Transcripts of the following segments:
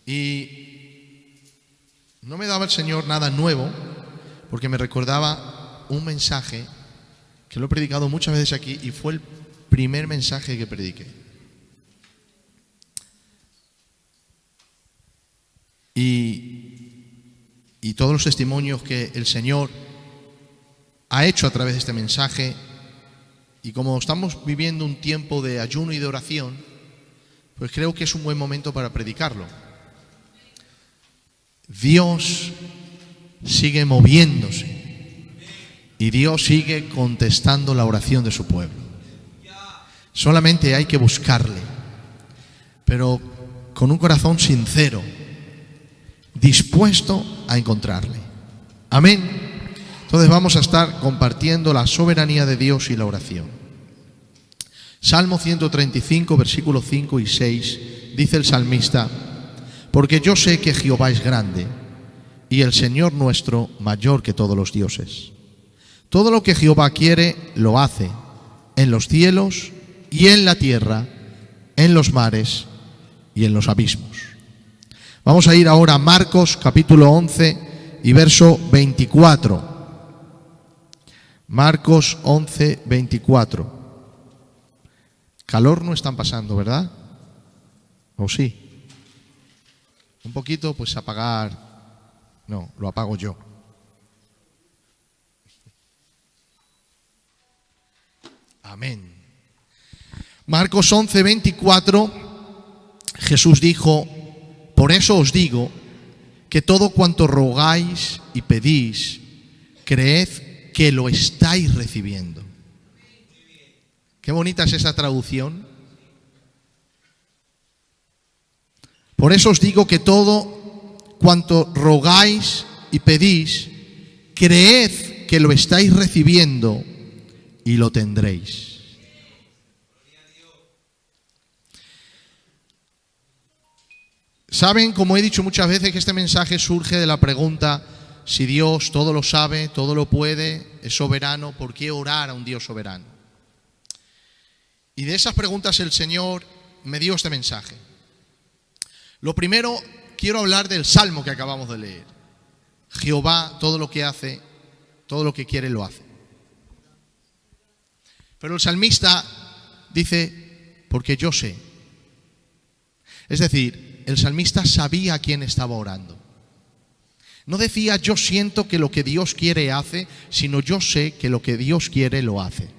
Y no me daba el Señor nada nuevo, porque me recordaba un mensaje que lo he predicado muchas veces aquí y fue el primer mensaje que prediqué. Y todos los testimonios que el Señor ha hecho a través de este mensaje, y como estamos viviendo un tiempo de ayuno y de oración, pues creo que es un buen momento para predicarlo. Dios sigue moviéndose y Dios sigue contestando la oración de su pueblo. Solamente hay que buscarle, pero con un corazón sincero, dispuesto a encontrarle. Amén. Entonces vamos a estar compartiendo la soberanía de Dios y la oración. Salmo 135, versículos 5 y 6, dice el salmista: porque yo sé que Jehová es grande y el Señor nuestro mayor que todos los dioses. Todo lo que Jehová quiere lo hace, en los cielos y en la tierra, en los mares y en los abismos. Vamos a ir ahora a Marcos capítulo 11 y verso 24. Marcos 11, 24. Calor no están pasando, ¿verdad? ¿O sí? Un poquito, pues apagar. No, lo apago yo. Amén. Marcos 11, 24. Jesús dijo: por eso os digo que todo cuanto rogáis y pedís, creed que lo estáis recibiendo. Qué bonita es esa traducción. Por eso os digo que todo cuanto rogáis y pedís, creed que lo estáis recibiendo y lo tendréis. Saben, como he dicho muchas veces, que este mensaje surge de la pregunta: si Dios todo lo sabe, todo lo puede, es soberano, ¿por qué orar a un Dios soberano? Y de esas preguntas el Señor me dio este mensaje. Lo primero, quiero hablar del Salmo que acabamos de leer. Jehová todo lo que hace, todo lo que quiere lo hace. Pero el salmista dice: porque yo sé. Es decir, el salmista sabía a quién estaba orando. No decía yo siento que lo que Dios quiere hace, sino yo sé que lo que Dios quiere lo hace.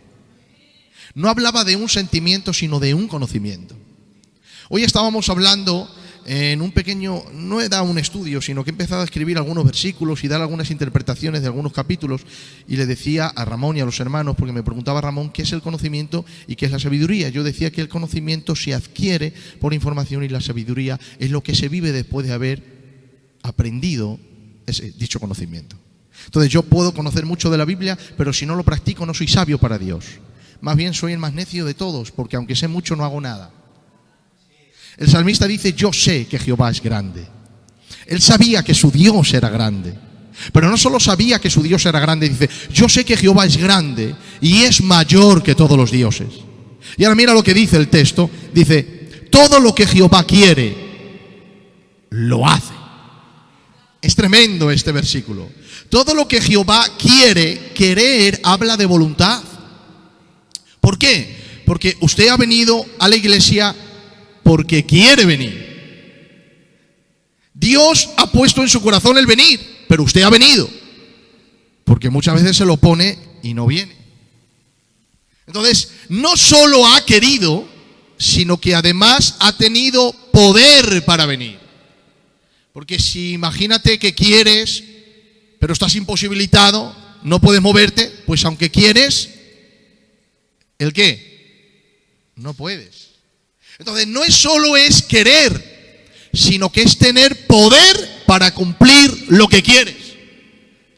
No hablaba de un sentimiento, sino de un conocimiento. Hoy estábamos hablando en un pequeño, no he dado un estudio, sino que he empezado a escribir algunos versículos y dar algunas interpretaciones de algunos capítulos, y le decía a Ramón y a los hermanos, porque me preguntaba Ramón qué es el conocimiento y qué es la sabiduría. Yo decía que el conocimiento se adquiere por información y la sabiduría es lo que se vive después de haber aprendido ese dicho conocimiento. Entonces yo puedo conocer mucho de la Biblia, pero si no lo practico no soy sabio para Dios. Más bien soy el más necio de todos, porque aunque sé mucho no hago nada. El salmista dice: yo sé que Jehová es grande. Él sabía que su Dios era grande. Pero no solo sabía que su Dios era grande, dice: yo sé que Jehová es grande y es mayor que todos los dioses. Y ahora mira lo que dice el texto. Dice: todo lo que Jehová quiere, lo hace. Es tremendo este versículo. Todo lo que Jehová quiere, querer, habla de voluntad. ¿Por qué? Porque usted ha venido a la iglesia porque quiere venir. Dios ha puesto en su corazón el venir, pero usted ha venido porque muchas veces se lo pone y no viene. Entonces, no solo ha querido, sino que además ha tenido poder para venir. Porque si imagínate que quieres, pero estás imposibilitado, no puedes moverte, pues aunque quieres, ¿el qué? No puedes. Entonces no es solo es querer, sino que es tener poder para cumplir lo que quieres.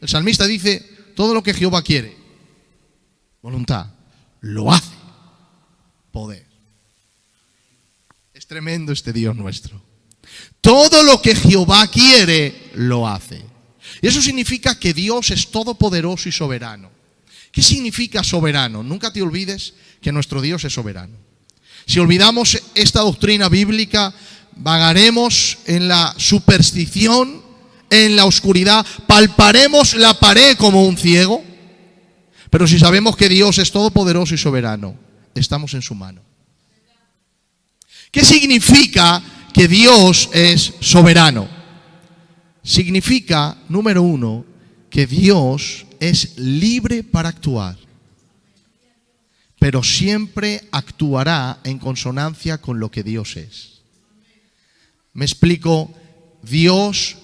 El salmista dice: todo lo que Jehová quiere, voluntad, lo hace. Poder. Es tremendo este Dios nuestro. Todo lo que Jehová quiere, lo hace. Y eso significa que Dios es todopoderoso y soberano. ¿Qué significa soberano? Nunca te olvides que nuestro Dios es soberano. Si olvidamos esta doctrina bíblica, vagaremos en la superstición, en la oscuridad, palparemos la pared como un ciego. Pero si sabemos que Dios es todopoderoso y soberano, estamos en su mano. ¿Qué significa que Dios es soberano? Significa, número uno, que Dios es libre para actuar, pero siempre actuará en consonancia con lo que Dios es. Me explico. Dios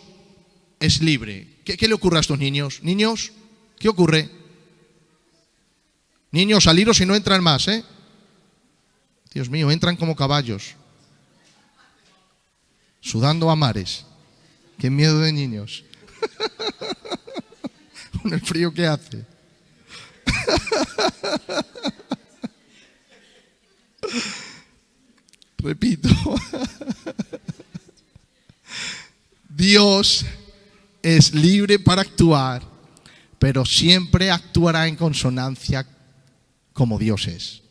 es libre. ¿Qué le ocurre a estos niños? Niños, ¿qué ocurre? Niños, saliros y no entran más, ¿eh? Dios mío, entran como caballos, sudando a mares. Qué miedo de niños. Con el frío que hace. Repito. Dios es libre para actuar, pero siempre actuará en consonancia como Dios es.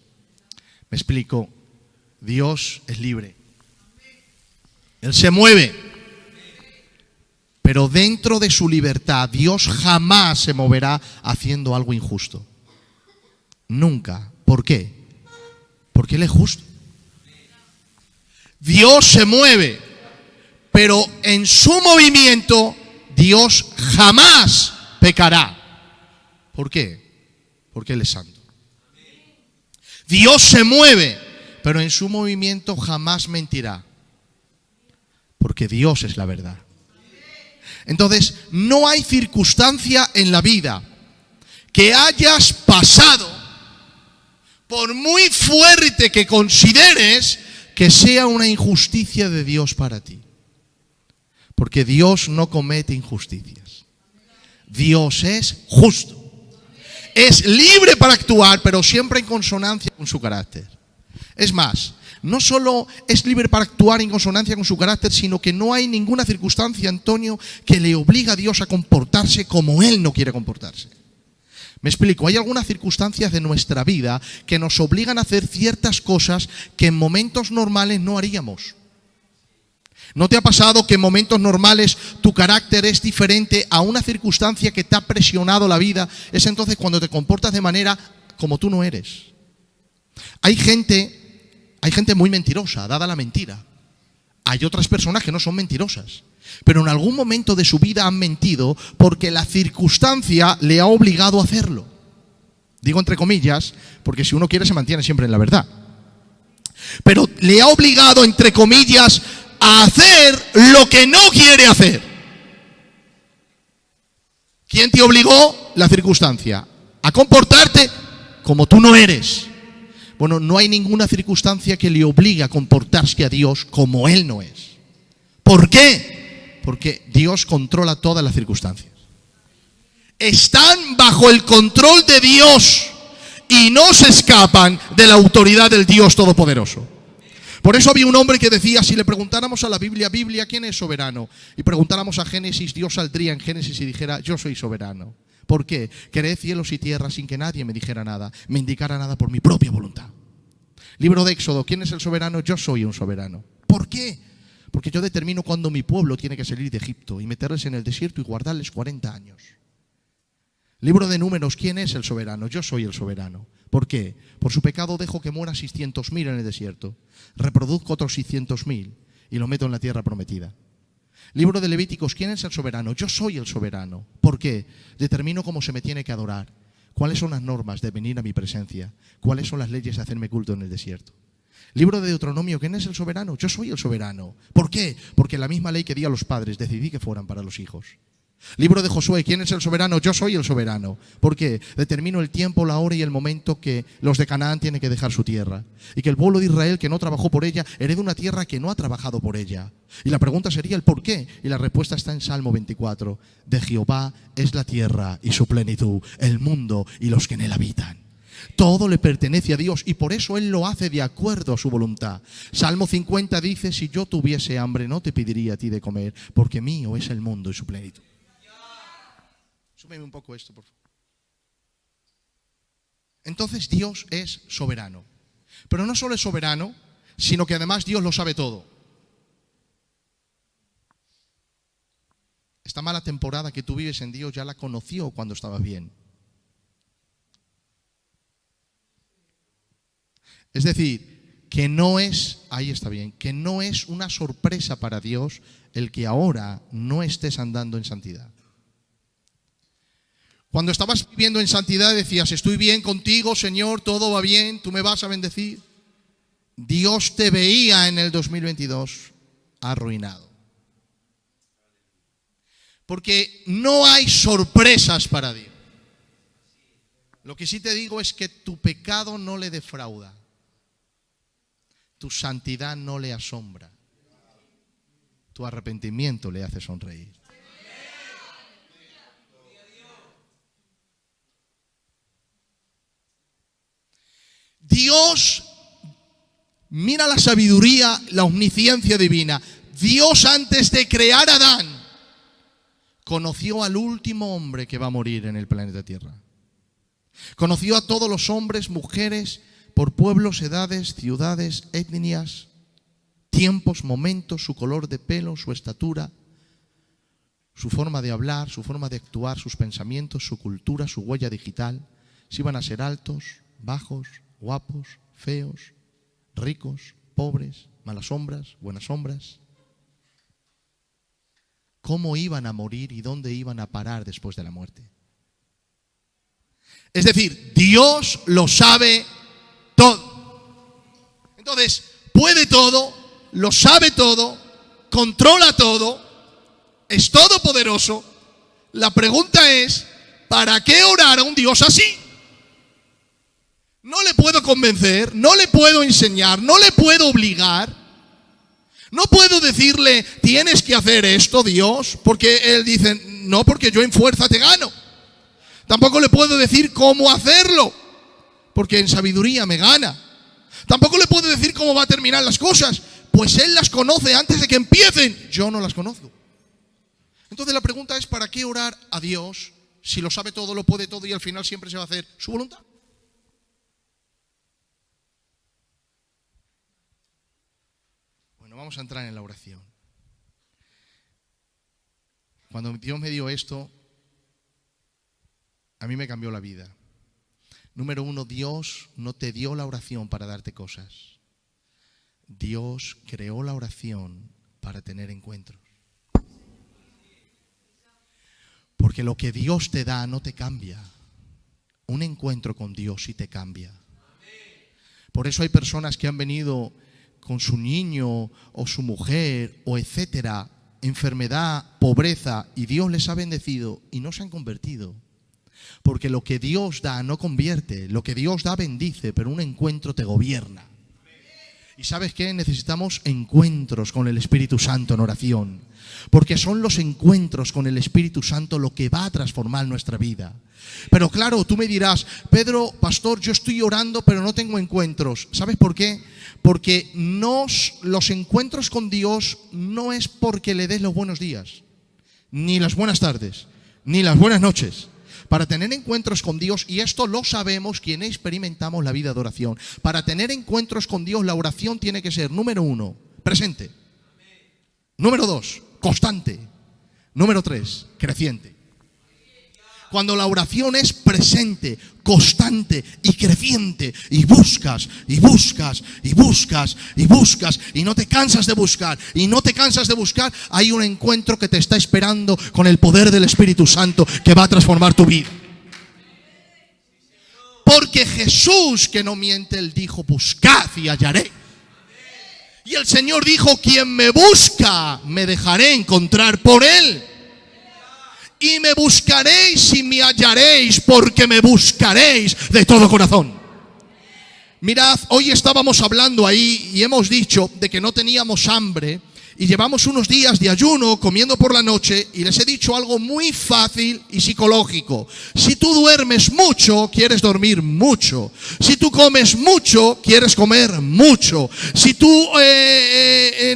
Me explico. Dios es libre. Él se mueve. Pero dentro de su libertad, Dios jamás se moverá haciendo algo injusto. Nunca. ¿Por qué? Porque Él es justo. Dios se mueve, pero en su movimiento Dios jamás pecará. ¿Por qué? Porque Él es santo. Dios se mueve, pero en su movimiento jamás mentirá. Porque Dios es la verdad. Entonces, no hay circunstancia en la vida que hayas pasado, por muy fuerte que consideres, que sea una injusticia de Dios para ti. Porque Dios no comete injusticias. Dios es justo. Es libre para actuar, pero siempre en consonancia con su carácter. Es más, no solo es libre para actuar en consonancia con su carácter, sino que no hay ninguna circunstancia, Antonio, que le obligue a Dios a comportarse como Él no quiere comportarse. Me explico, hay algunas circunstancias de nuestra vida que nos obligan a hacer ciertas cosas que en momentos normales no haríamos. ¿No te ha pasado que en momentos normales tu carácter es diferente a una circunstancia que te ha presionado la vida? Es entonces cuando te comportas de manera como tú no eres. Hay gente muy mentirosa, dada la mentira. Hay otras personas que no son mentirosas, pero en algún momento de su vida han mentido porque la circunstancia le ha obligado a hacerlo. Digo entre comillas, porque si uno quiere se mantiene siempre en la verdad. Pero le ha obligado, entre comillas, a hacer lo que no quiere hacer. ¿Quién te obligó? La circunstancia. A comportarte como tú no eres. Bueno, no hay ninguna circunstancia que le obligue a comportarse a Dios como Él no es. ¿Por qué? Porque Dios controla todas las circunstancias. Están bajo el control de Dios y no se escapan de la autoridad del Dios Todopoderoso. Por eso había un hombre que decía, si le preguntáramos a la Biblia, ¿quién es soberano? Y preguntáramos a Génesis, Dios saldría en Génesis y dijera, yo soy soberano. ¿Por qué? Creé cielos y tierra sin que nadie me dijera nada, me indicara nada por mi propia voluntad. Libro de Éxodo, ¿quién es el soberano? Yo soy un soberano. ¿Por qué? Porque yo determino cuándo mi pueblo tiene que salir de Egipto y meterles en el desierto y guardarles 40 años. Libro de Números, ¿quién es el soberano? Yo soy el soberano. ¿Por qué? Por su pecado dejo que mueran 600.000 en el desierto. Reproduzco otros 600.000 y lo meto en la tierra prometida. Libro de Levíticos, ¿quién es el soberano? Yo soy el soberano. ¿Por qué? Determino cómo se me tiene que adorar. ¿Cuáles son las normas de venir a mi presencia? ¿Cuáles son las leyes de hacerme culto en el desierto? Libro de Deuteronomio, ¿quién es el soberano? Yo soy el soberano. ¿Por qué? Porque la misma ley que di a los padres decidí que fueran para los hijos. Libro de Josué, ¿quién es el soberano? Yo soy el soberano. ¿Por qué? Determino el tiempo, la hora y el momento que los de Canaán tienen que dejar su tierra. Y que el pueblo de Israel, que no trabajó por ella, hereda una tierra que no ha trabajado por ella. Y la pregunta sería el por qué. Y la respuesta está en Salmo 24. De Jehová es la tierra y su plenitud, el mundo y los que en él habitan. Todo le pertenece a Dios y por eso Él lo hace de acuerdo a su voluntad. Salmo 50 dice, si yo tuviese hambre no te pediría a ti de comer, porque mío es el mundo y su plenitud. Súmeme un poco esto, por favor. Entonces Dios es soberano. Pero no solo es soberano, sino que además Dios lo sabe todo. esta mala temporada que tú vives en Dios ya la conoció cuando estabas bien. Es decir, que no es, ahí está bien, que no es una sorpresa para Dios el que ahora no estés andando en santidad. Cuando estabas viviendo en santidad decías, estoy bien contigo, Señor, todo va bien, tú me vas a bendecir. Dios te veía en el 2022 arruinado. Porque no hay sorpresas para Dios. Lo que sí te digo es que tu pecado no le defrauda. Tu santidad no le asombra. Tu arrepentimiento le hace sonreír. Dios, mira la sabiduría, la omnisciencia divina. Dios, antes de crear a Adán, conoció al último hombre que va a morir en el planeta Tierra. Conoció a todos los hombres, mujeres, por pueblos, edades, ciudades, etnias, tiempos, momentos, su color de pelo, su estatura, su forma de hablar, su forma de actuar, sus pensamientos, su cultura, su huella digital, si iban a ser altos, bajos, guapos, feos, ricos, pobres, malas sombras, buenas sombras. Cómo iban a morir y dónde iban a parar después de la muerte. Es decir, Dios lo sabe todo. Entonces, puede todo, lo sabe todo, controla todo, es todopoderoso. La pregunta es, ¿para qué orar a un Dios así? No le puedo convencer, no le puedo enseñar, no le puedo obligar. No puedo decirle, tienes que hacer esto, Dios, porque Él dice, no, porque yo en fuerza te gano. Tampoco le puedo decir cómo hacerlo, porque en sabiduría me gana. Tampoco le puedo decir cómo va a terminar las cosas, pues Él las conoce antes de que empiecen. Yo no las conozco. Entonces la pregunta es, ¿para qué orar a Dios si lo sabe todo, lo puede todo y al final siempre se va a hacer su voluntad? Vamos a entrar en la oración. Cuando Dios me dio esto, a mí me cambió la vida. Número uno, Dios no te dio la oración para darte cosas. Dios creó la oración para tener encuentros. Porque lo que Dios te da no te cambia. Un encuentro con Dios sí te cambia. Por eso hay personas que han venido con su niño o su mujer o etcétera, enfermedad, pobreza, y Dios les ha bendecido y no se han convertido. Porque lo que Dios da no convierte, lo que Dios da bendice, pero un encuentro te gobierna. ¿Y sabes qué? Necesitamos encuentros con el Espíritu Santo en oración. Porque son los encuentros con el Espíritu Santo lo que va a transformar nuestra vida. Pero claro, tú me dirás, Pedro, pastor, yo estoy orando pero no tengo encuentros. ¿Sabes por qué? Porque los encuentros con Dios no es porque le des los buenos días, ni las buenas tardes, ni las buenas noches. Para tener encuentros con Dios, y esto lo sabemos quienes experimentamos la vida de oración, para tener encuentros con Dios la oración tiene que ser, número uno, presente. Número dos, constante. Número tres, creciente. Cuando la oración es presente, constante y creciente, y buscas, y buscas, y buscas, y buscas, y no te cansas de buscar, y no te cansas de buscar, hay un encuentro que te está esperando con el poder del Espíritu Santo que va a transformar tu vida. Porque Jesús, que no miente, Él dijo, buscad y hallaréis. Y el Señor dijo, quien me busca, me dejaré encontrar por Él. Y me buscaréis y me hallaréis, porque me buscaréis de todo corazón. Mirad, hoy estábamos hablando ahí y hemos dicho de que no teníamos hambre y llevamos unos días de ayuno comiendo por la noche, y les he dicho algo muy fácil y psicológico. Si tú duermes mucho, quieres dormir mucho. Si tú comes mucho, quieres comer mucho. Si tú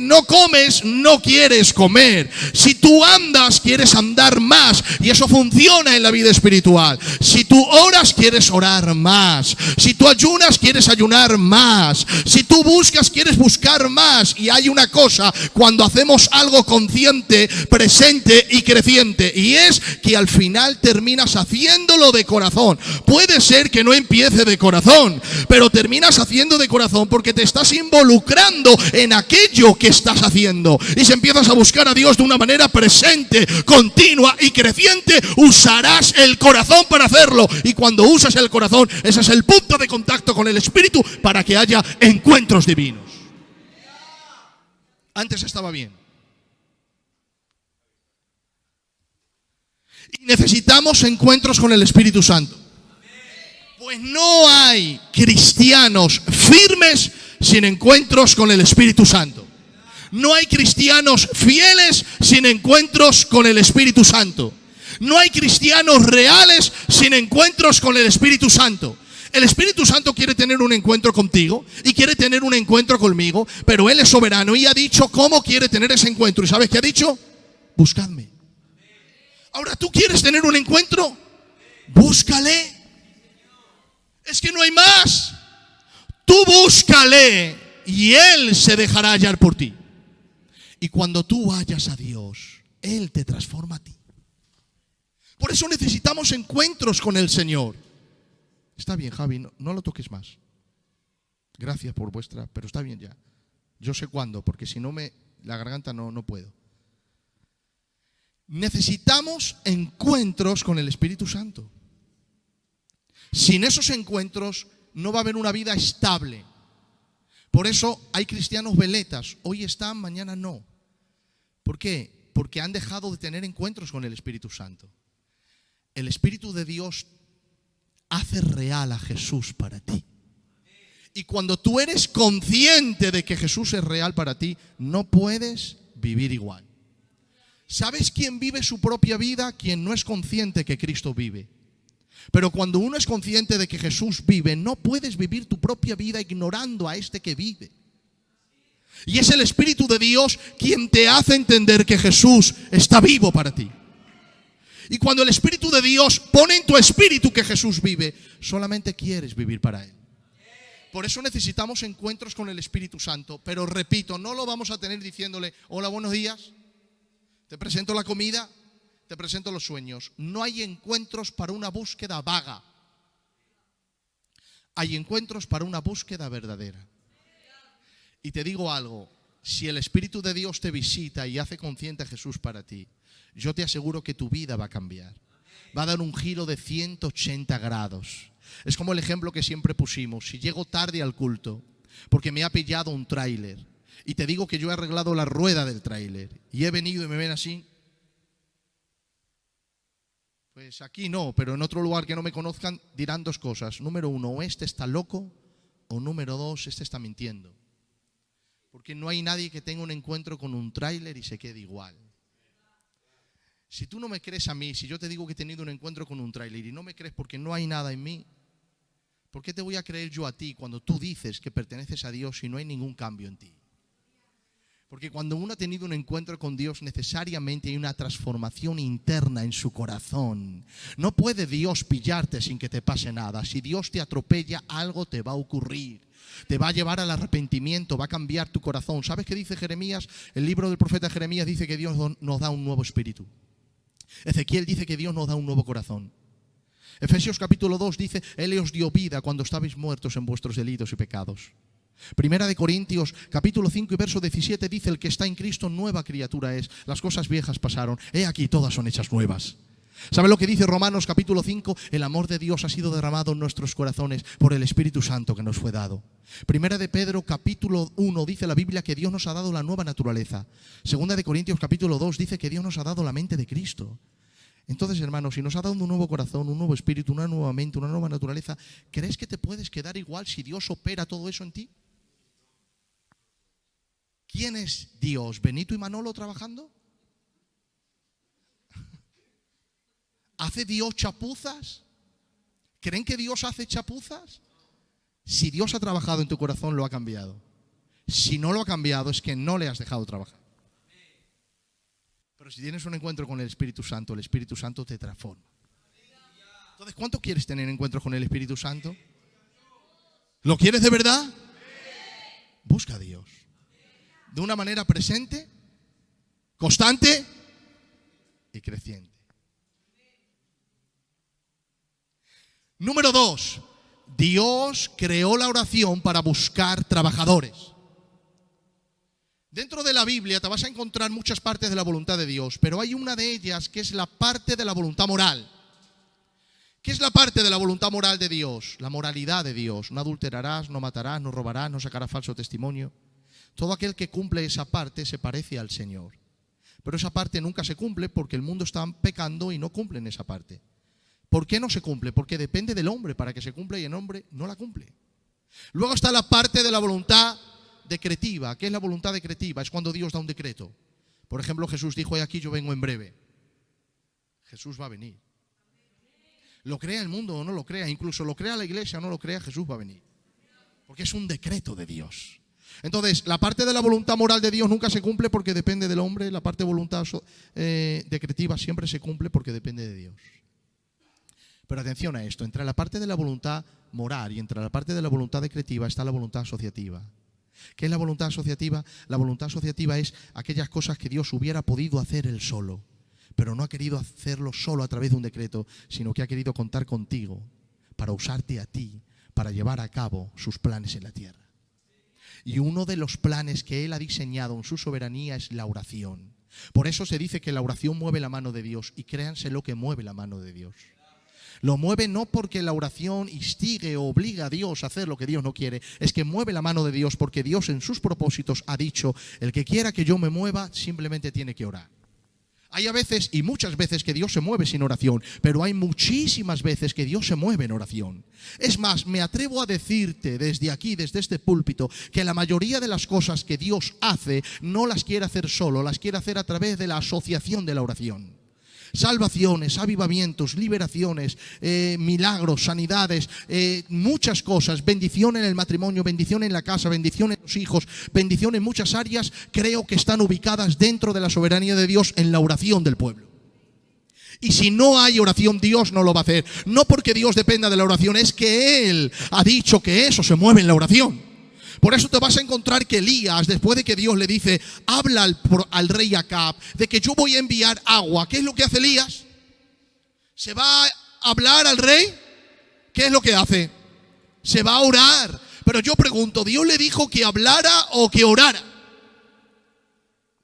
no comes, no quieres comer. Si tú andas, quieres andar más. Y eso funciona en la vida espiritual. Si tú oras, quieres orar más. Si tú ayunas, quieres ayunar más. Si tú buscas, quieres buscar más. Y hay una cosa, cuando cuando hacemos algo consciente, presente y creciente. Y es que al final terminas haciéndolo de corazón. Puede ser que no empiece de corazón, pero terminas haciendo de corazón porque te estás involucrando en aquello que estás haciendo. Y si empiezas a buscar a Dios de una manera presente, continua y creciente, usarás el corazón para hacerlo. Y cuando usas el corazón, ese es el punto de contacto con el Espíritu para que haya encuentros divinos. Antes estaba bien. Y necesitamos encuentros con el Espíritu Santo. Pues no hay cristianos firmes sin encuentros con el Espíritu Santo. No hay cristianos fieles sin encuentros con el Espíritu Santo. No hay cristianos reales sin encuentros con el Espíritu Santo. El Espíritu Santo quiere tener un encuentro contigo y quiere tener un encuentro conmigo, pero Él es soberano y ha dicho cómo quiere tener ese encuentro. ¿Y sabes qué ha dicho? Buscadme. Ahora, ¿tú quieres tener un encuentro? Búscale. Es que no hay más. Tú búscale y Él se dejará hallar por ti. Y cuando tú hallas a Dios, Él te transforma a ti. Por eso necesitamos encuentros con el Señor. Está bien, Javi, no lo toques más. Gracias por vuestra, pero está bien ya. Yo sé cuándo, porque si no la garganta no puedo. Necesitamos encuentros con el Espíritu Santo. Sin esos encuentros no va a haber una vida estable. Por eso hay cristianos veletas. Hoy están, mañana no. ¿Por qué? Porque han dejado de tener encuentros con el Espíritu Santo. El Espíritu de Dios hace real a Jesús para ti. Y cuando tú eres consciente de que Jesús es real para ti, no puedes vivir igual. ¿Sabes quién vive su propia vida? Quien no es consciente que Cristo vive. Pero cuando uno es consciente de que Jesús vive, no puedes vivir tu propia vida ignorando a este que vive. Y es el Espíritu de Dios quien te hace entender que Jesús está vivo para ti. Y cuando el Espíritu de Dios pone en tu espíritu que Jesús vive, solamente quieres vivir para Él. Por eso necesitamos encuentros con el Espíritu Santo. Pero repito, no lo vamos a tener diciéndole: hola, buenos días, te presento la comida, te presento los sueños. No hay encuentros para una búsqueda vaga. Hay encuentros para una búsqueda verdadera. Y te digo algo, si el Espíritu de Dios te visita y hace consciente a Jesús para ti, yo te aseguro que tu vida va a cambiar. Va a dar un giro de 180 grados. Es como el ejemplo que siempre pusimos. Si llego tarde al culto porque me ha pillado un tráiler y te digo que yo he arreglado la rueda del tráiler y he venido y me ven así, pues aquí no, pero en otro lugar que no me conozcan dirán dos cosas. Número uno, o este está loco, o número dos, este está mintiendo. Porque no hay nadie que tenga un encuentro con un tráiler y se quede igual. Si tú no me crees a mí, si yo te digo que he tenido un encuentro con un tráiler y no me crees porque no hay nada en mí, ¿por qué te voy a creer yo a ti cuando tú dices que perteneces a Dios y no hay ningún cambio en ti? Porque cuando uno ha tenido un encuentro con Dios, necesariamente hay una transformación interna en su corazón. No puede Dios pillarte sin que te pase nada. Si Dios te atropella, algo te va a ocurrir. Te va a llevar al arrepentimiento, va a cambiar tu corazón. ¿Sabes qué dice Jeremías? El libro del profeta Jeremías dice que Dios nos da un nuevo espíritu. Ezequiel dice que Dios nos da un nuevo corazón. Efesios capítulo 2 dice: Él os dio vida cuando estabais muertos en vuestros delitos y pecados. Primera de Corintios capítulo 5 y verso 17 dice: el que está en Cristo nueva criatura es. Las cosas viejas pasaron, he aquí todas son hechas nuevas. ¿Sabe lo que dice Romanos capítulo 5? El amor de Dios ha sido derramado en nuestros corazones por el Espíritu Santo que nos fue dado. Primera de Pedro capítulo 1 dice la Biblia que Dios nos ha dado la nueva naturaleza. Segunda de Corintios capítulo 2 dice que Dios nos ha dado la mente de Cristo. Entonces, hermanos, si nos ha dado un nuevo corazón, un nuevo espíritu, una nueva mente, una nueva naturaleza, ¿crees que te puedes quedar igual si Dios opera todo eso en ti? ¿Quién es Dios? ¿Benito y Manolo trabajando? ¿Hace Dios chapuzas? ¿Creen que Dios hace chapuzas? Si Dios ha trabajado en tu corazón, lo ha cambiado. Si no lo ha cambiado, es que no le has dejado trabajar. Pero si tienes un encuentro con el Espíritu Santo te transforma. Entonces, ¿cuánto quieres tener encuentros con el Espíritu Santo? ¿Lo quieres de verdad? Busca a Dios. De una manera presente constante y creciente. Número 2. Dios creó la oración para buscar trabajadores. Dentro de la Biblia te vas a encontrar muchas partes de la voluntad de Dios, pero hay una de ellas que es la parte de la voluntad moral. ¿Qué es la parte de la voluntad moral de Dios? La moralidad de Dios. No adulterarás, no matarás, no robarás, no sacarás falso testimonio. Todo aquel que cumple esa parte se parece al Señor. Pero esa parte nunca se cumple porque el mundo está pecando y no cumplen esa parte. ¿Por qué no se cumple? Porque depende del hombre para que se cumpla y el hombre no la cumple. Luego está la parte de la voluntad decretiva. ¿Qué es la voluntad decretiva? Es cuando Dios da un decreto. Por ejemplo, Jesús dijo: "He aquí, yo vengo en breve". Jesús va a venir. Lo crea el mundo o no lo crea, incluso lo crea la iglesia o no lo crea, Jesús va a venir. Porque es un decreto de Dios. Entonces, la parte de la voluntad moral de Dios nunca se cumple porque depende del hombre. La parte de voluntad decretiva siempre se cumple porque depende de Dios. Pero atención a esto, entre la parte de la voluntad moral y entre la parte de la voluntad decretiva está la voluntad asociativa. ¿Qué es la voluntad asociativa? La voluntad asociativa es aquellas cosas que Dios hubiera podido hacer él solo, pero no ha querido hacerlo solo a través de un decreto, sino que ha querido contar contigo para usarte a ti, para llevar a cabo sus planes en la tierra. Y uno de los planes que Él ha diseñado en su soberanía es la oración. Por eso se dice que la oración mueve la mano de Dios, y créanse lo que mueve la mano de Dios. Lo mueve no porque la oración instigue o obliga a Dios a hacer lo que Dios no quiere, es que mueve la mano de Dios porque Dios en sus propósitos ha dicho: el que quiera que yo me mueva simplemente tiene que orar. Hay a veces y muchas veces que Dios se mueve sin oración, pero hay muchísimas veces que Dios se mueve en oración. Es más, me atrevo a decirte desde aquí, desde este púlpito, que la mayoría de las cosas que Dios hace no las quiere hacer solo, las quiere hacer a través de la asociación de la oración. Salvaciones, avivamientos, liberaciones, milagros, sanidades, muchas cosas, bendición en el matrimonio, bendición en la casa, bendición en los hijos, bendición en muchas áreas, creo que están ubicadas dentro de la soberanía de Dios en la oración del pueblo. Y si no hay oración, Dios no lo va a hacer. No porque Dios dependa de la oración, es que Él ha dicho que eso se mueve en la oración. Por eso te vas a encontrar que Elías, después de que Dios le dice: habla al rey Acab de que yo voy a enviar agua. ¿Qué es lo que hace Elías? ¿Se va a hablar al rey? ¿Qué es lo que hace? Se va a orar. Pero yo pregunto, ¿Dios le dijo que hablara o que orara?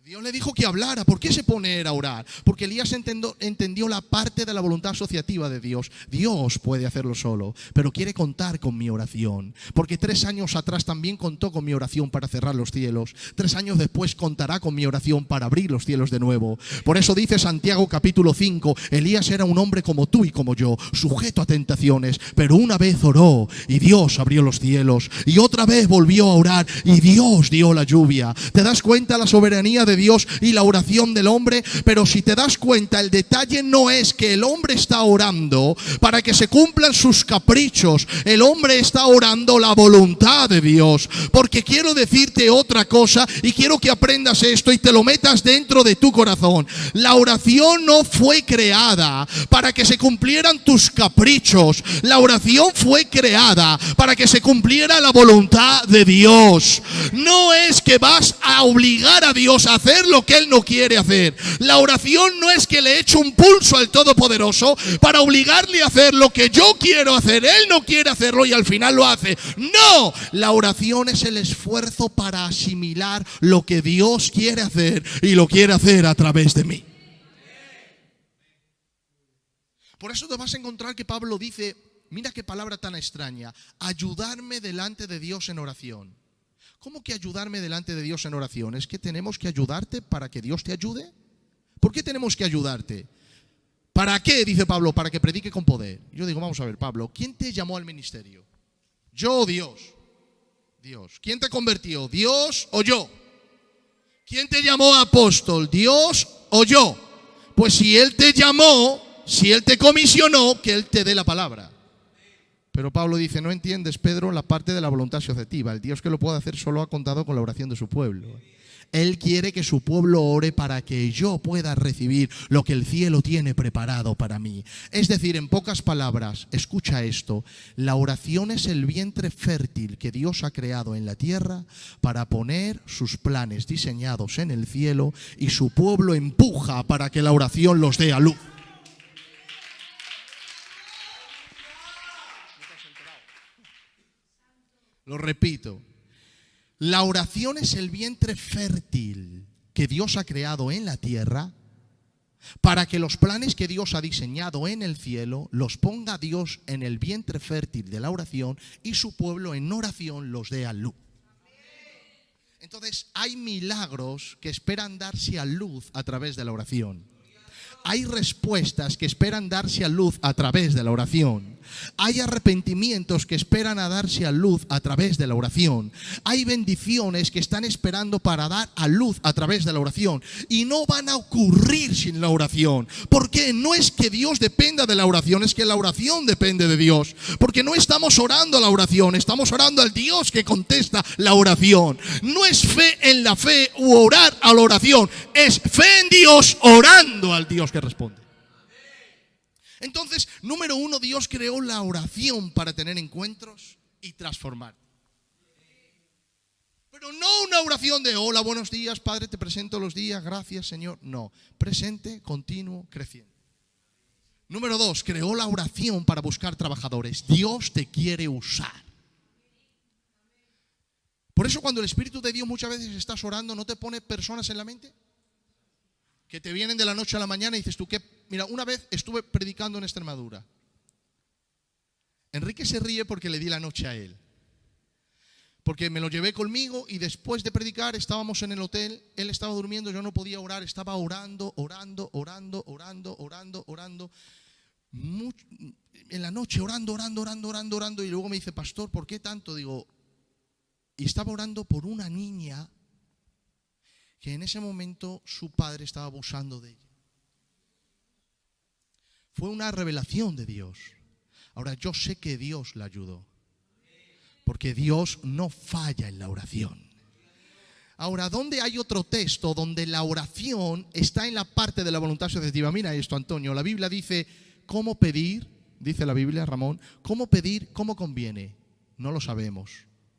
Dios le dijo que hablara. ¿Por qué se pone a orar? Porque Elías entendió la parte de la voluntad asociativa de Dios. Dios puede hacerlo solo, pero quiere contar con mi oración. Porque 3 años atrás también contó con mi oración para cerrar los cielos. 3 años después contará con mi oración para abrir los cielos de nuevo. Por eso dice Santiago capítulo 5, Elías era un hombre como tú y como yo, sujeto a tentaciones, pero una vez oró y Dios abrió los cielos. Y otra vez volvió a orar y Dios dio la lluvia. ¿Te das cuenta la soberanía de Dios y la oración del hombre? Pero si te das cuenta, el detalle no es que el hombre está orando para que se cumplan sus caprichos. El hombre está orando la voluntad de Dios. Porque quiero decirte otra cosa y quiero que aprendas esto y te lo metas dentro de tu corazón. La oración no fue creada para que se cumplieran tus caprichos. La oración fue creada para que se cumpliera la voluntad de Dios. No es que vas a obligar a Dios a hacer lo que Él no quiere hacer. La oración no es que le echo un pulso al Todopoderoso para obligarle a hacer lo que yo quiero hacer. Él no quiere hacerlo y al final lo hace. No, la oración es el esfuerzo para asimilar lo que Dios quiere hacer y lo quiere hacer a través de mí. Por eso te vas a encontrar que Pablo dice, mira qué palabra tan extraña: ayudarme delante de Dios en oración. ¿Cómo que ayudarme delante de Dios en oración? ¿Es que tenemos que ayudarte para que Dios te ayude? ¿Por qué tenemos que ayudarte? ¿Para qué? Dice Pablo, para que predique con poder. Yo digo, vamos a ver, Pablo, ¿quién te llamó al ministerio? ¿Yo o Dios? Dios. ¿Quién te convirtió? ¿Dios o yo? ¿Quién te llamó apóstol? ¿Dios o yo? Pues si Él te llamó, si Él te comisionó, que Él te dé la palabra. Pero Pablo dice, no entiendes, Pedro, la parte de la voluntad asociativa. El Dios que lo puede hacer solo ha contado con la oración de su pueblo. Él quiere que su pueblo ore para que yo pueda recibir lo que el cielo tiene preparado para mí. Es decir, en pocas palabras, escucha esto, la oración es el vientre fértil que Dios ha creado en la tierra para poner sus planes diseñados en el cielo, y su pueblo empuja para que la oración los dé a luz. Lo repito, la oración es el vientre fértil que Dios ha creado en la tierra para que los planes que Dios ha diseñado en el cielo los ponga Dios en el vientre fértil de la oración, y su pueblo en oración los dé a luz. Entonces hay milagros que esperan darse a luz a través de la oración. Hay respuestas que esperan darse a luz a través de la oración. Hay arrepentimientos que esperan a darse a luz a través de la oración. Hay bendiciones que están esperando para dar a luz a través de la oración. Y no van a ocurrir sin la oración. Porque no es que Dios dependa de la oración, es que la oración depende de Dios. Porque no estamos orando a la oración, estamos orando al Dios que contesta la oración. No es fe en la fe u orar a la oración, es fe en Dios orando al Dios que responde. Entonces, número uno, Dios creó la oración para tener encuentros y transformar. Pero no una oración de hola, buenos días, Padre, te presento los días, gracias, Señor. No, presente, continuo, creciente. Número dos, creó la oración para buscar trabajadores. Dios te quiere usar. Por eso cuando el Espíritu de Dios muchas veces estás orando, ¿no te pone personas en la mente? Que te vienen de la noche a la mañana y dices tú, ¿qué? Mira, una vez estuve predicando en Extremadura. Enrique se ríe porque le di la noche a él. Porque me lo llevé conmigo y después de predicar estábamos en el hotel, él estaba durmiendo, yo no podía orar, estaba orando. En la noche orando. Y luego me dice, pastor, ¿por qué tanto? Digo, y estaba orando por una niña que en ese momento su padre estaba abusando de ella. Fue una revelación de Dios. Ahora yo sé que Dios la ayudó, porque Dios no falla en la oración. Ahora, ¿dónde hay otro texto donde la oración está en la parte de la voluntad subjetiva? Mira esto, Antonio, la Biblia dice, ¿cómo pedir? Dice la Biblia, Ramón, ¿cómo pedir? ¿Cómo conviene? No lo sabemos.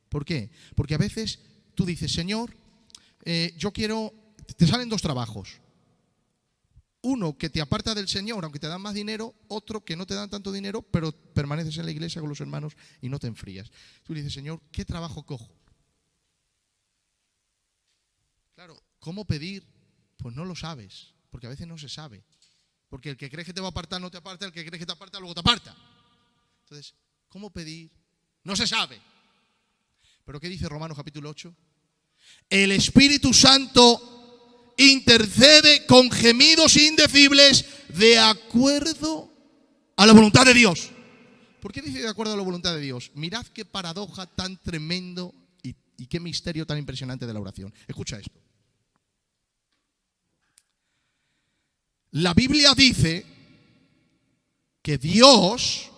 ¿Por qué? Porque a veces tú dices, Señor, yo quiero, te salen dos trabajos. Uno que te aparta del Señor, aunque te dan más dinero. Otro que no te dan tanto dinero, pero permaneces en la iglesia con los hermanos y no te enfrías. Tú le dices, Señor, ¿qué trabajo cojo? Claro, ¿cómo pedir? Pues no lo sabes, porque a veces no se sabe. Porque el que cree que te va a apartar no te aparta, el que cree que te aparta luego te aparta. Entonces, ¿cómo pedir? No se sabe. ¿Pero qué dice Romanos capítulo 8? El Espíritu Santo intercede con gemidos indecibles de acuerdo a la voluntad de Dios. ¿Por qué dice de acuerdo a la voluntad de Dios? Mirad qué paradoja tan tremendo y qué misterio tan impresionante de la oración. Escucha esto. La Biblia dice que Dios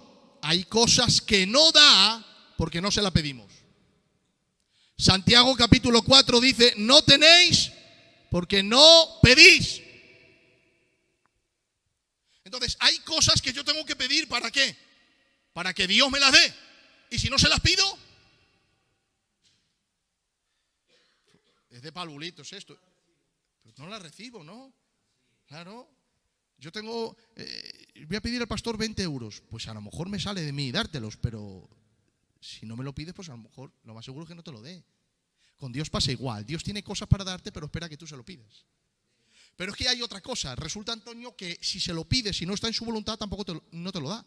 hay cosas que no da porque no se la pedimos. Santiago capítulo 4 dice, no tenéis porque no pedís. Entonces, hay cosas que yo tengo que pedir, ¿para qué? Para que Dios me las dé. Y si no se las pido, es de palulitos esto. Pues no las recibo, ¿no? Claro. Yo tengo, voy a pedir al pastor 20 euros. Pues a lo mejor me sale de mí dártelos, pero si no me lo pides, pues a lo mejor lo más seguro es que no te lo dé. Con Dios pasa igual. Dios tiene cosas para darte, pero espera que tú se lo pidas. Pero es que hay otra cosa. Resulta, Antonio, que si se lo pides, si no está en su voluntad, tampoco no te lo da.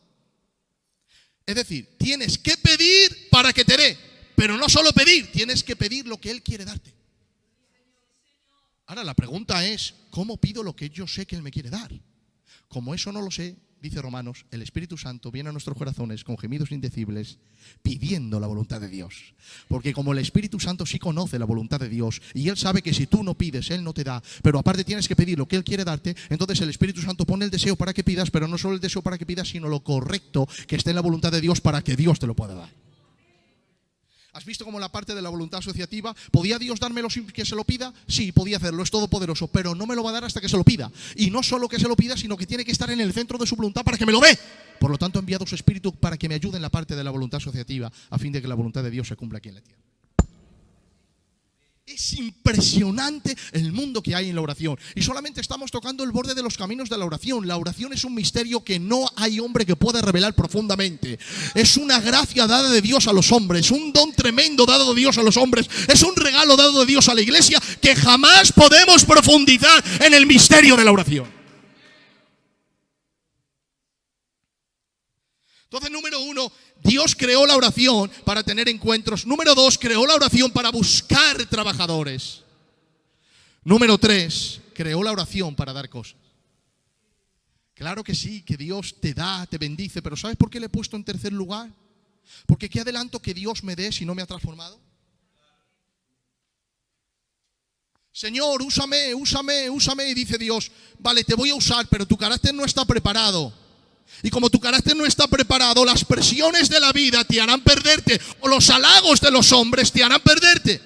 Es decir, tienes que pedir para que te dé. Pero no solo pedir, tienes que pedir lo que Él quiere darte. Ahora la pregunta es, ¿cómo pido lo que yo sé que Él me quiere dar? Como eso no lo sé, dice Romanos, el Espíritu Santo viene a nuestros corazones con gemidos indecibles pidiendo la voluntad de Dios. Porque como el Espíritu Santo sí conoce la voluntad de Dios y Él sabe que si tú no pides, Él no te da, pero aparte tienes que pedir lo que Él quiere darte, entonces el Espíritu Santo pone el deseo para que pidas, pero no solo el deseo para que pidas, sino lo correcto que esté en la voluntad de Dios para que Dios te lo pueda dar. ¿Has visto cómo la parte de la voluntad asociativa, ¿podía Dios dármelo sin que se lo pida? Sí, podía hacerlo, es todopoderoso, pero no me lo va a dar hasta que se lo pida. Y no solo que se lo pida, sino que tiene que estar en el centro de su voluntad para que me lo dé. Por lo tanto, ha enviado su Espíritu para que me ayude en la parte de la voluntad asociativa, a fin de que la voluntad de Dios se cumpla aquí en la tierra. Es impresionante el mundo que hay en la oración. Y solamente estamos tocando el borde de los caminos de la oración. La oración es un misterio que no hay hombre que pueda revelar profundamente. Es una gracia dada de Dios a los hombres, un don tremendo dado de Dios a los hombres. Es un regalo dado de Dios a la iglesia que jamás podemos profundizar en el misterio de la oración. Entonces, número 1, Dios creó la oración para tener encuentros. Número 2, creó la oración para buscar trabajadores. Número 3, creó la oración para dar cosas. Claro que sí, que Dios te da, te bendice, pero ¿sabes por qué le he puesto en tercer lugar? Porque ¿qué adelanto que Dios me dé si no me ha transformado? Señor, úsame, úsame, úsame. Y dice Dios, vale, te voy a usar, pero tu carácter no está preparado. Y como tu carácter no está preparado, las presiones de la vida te harán perderte, o los halagos de los hombres te harán perderte.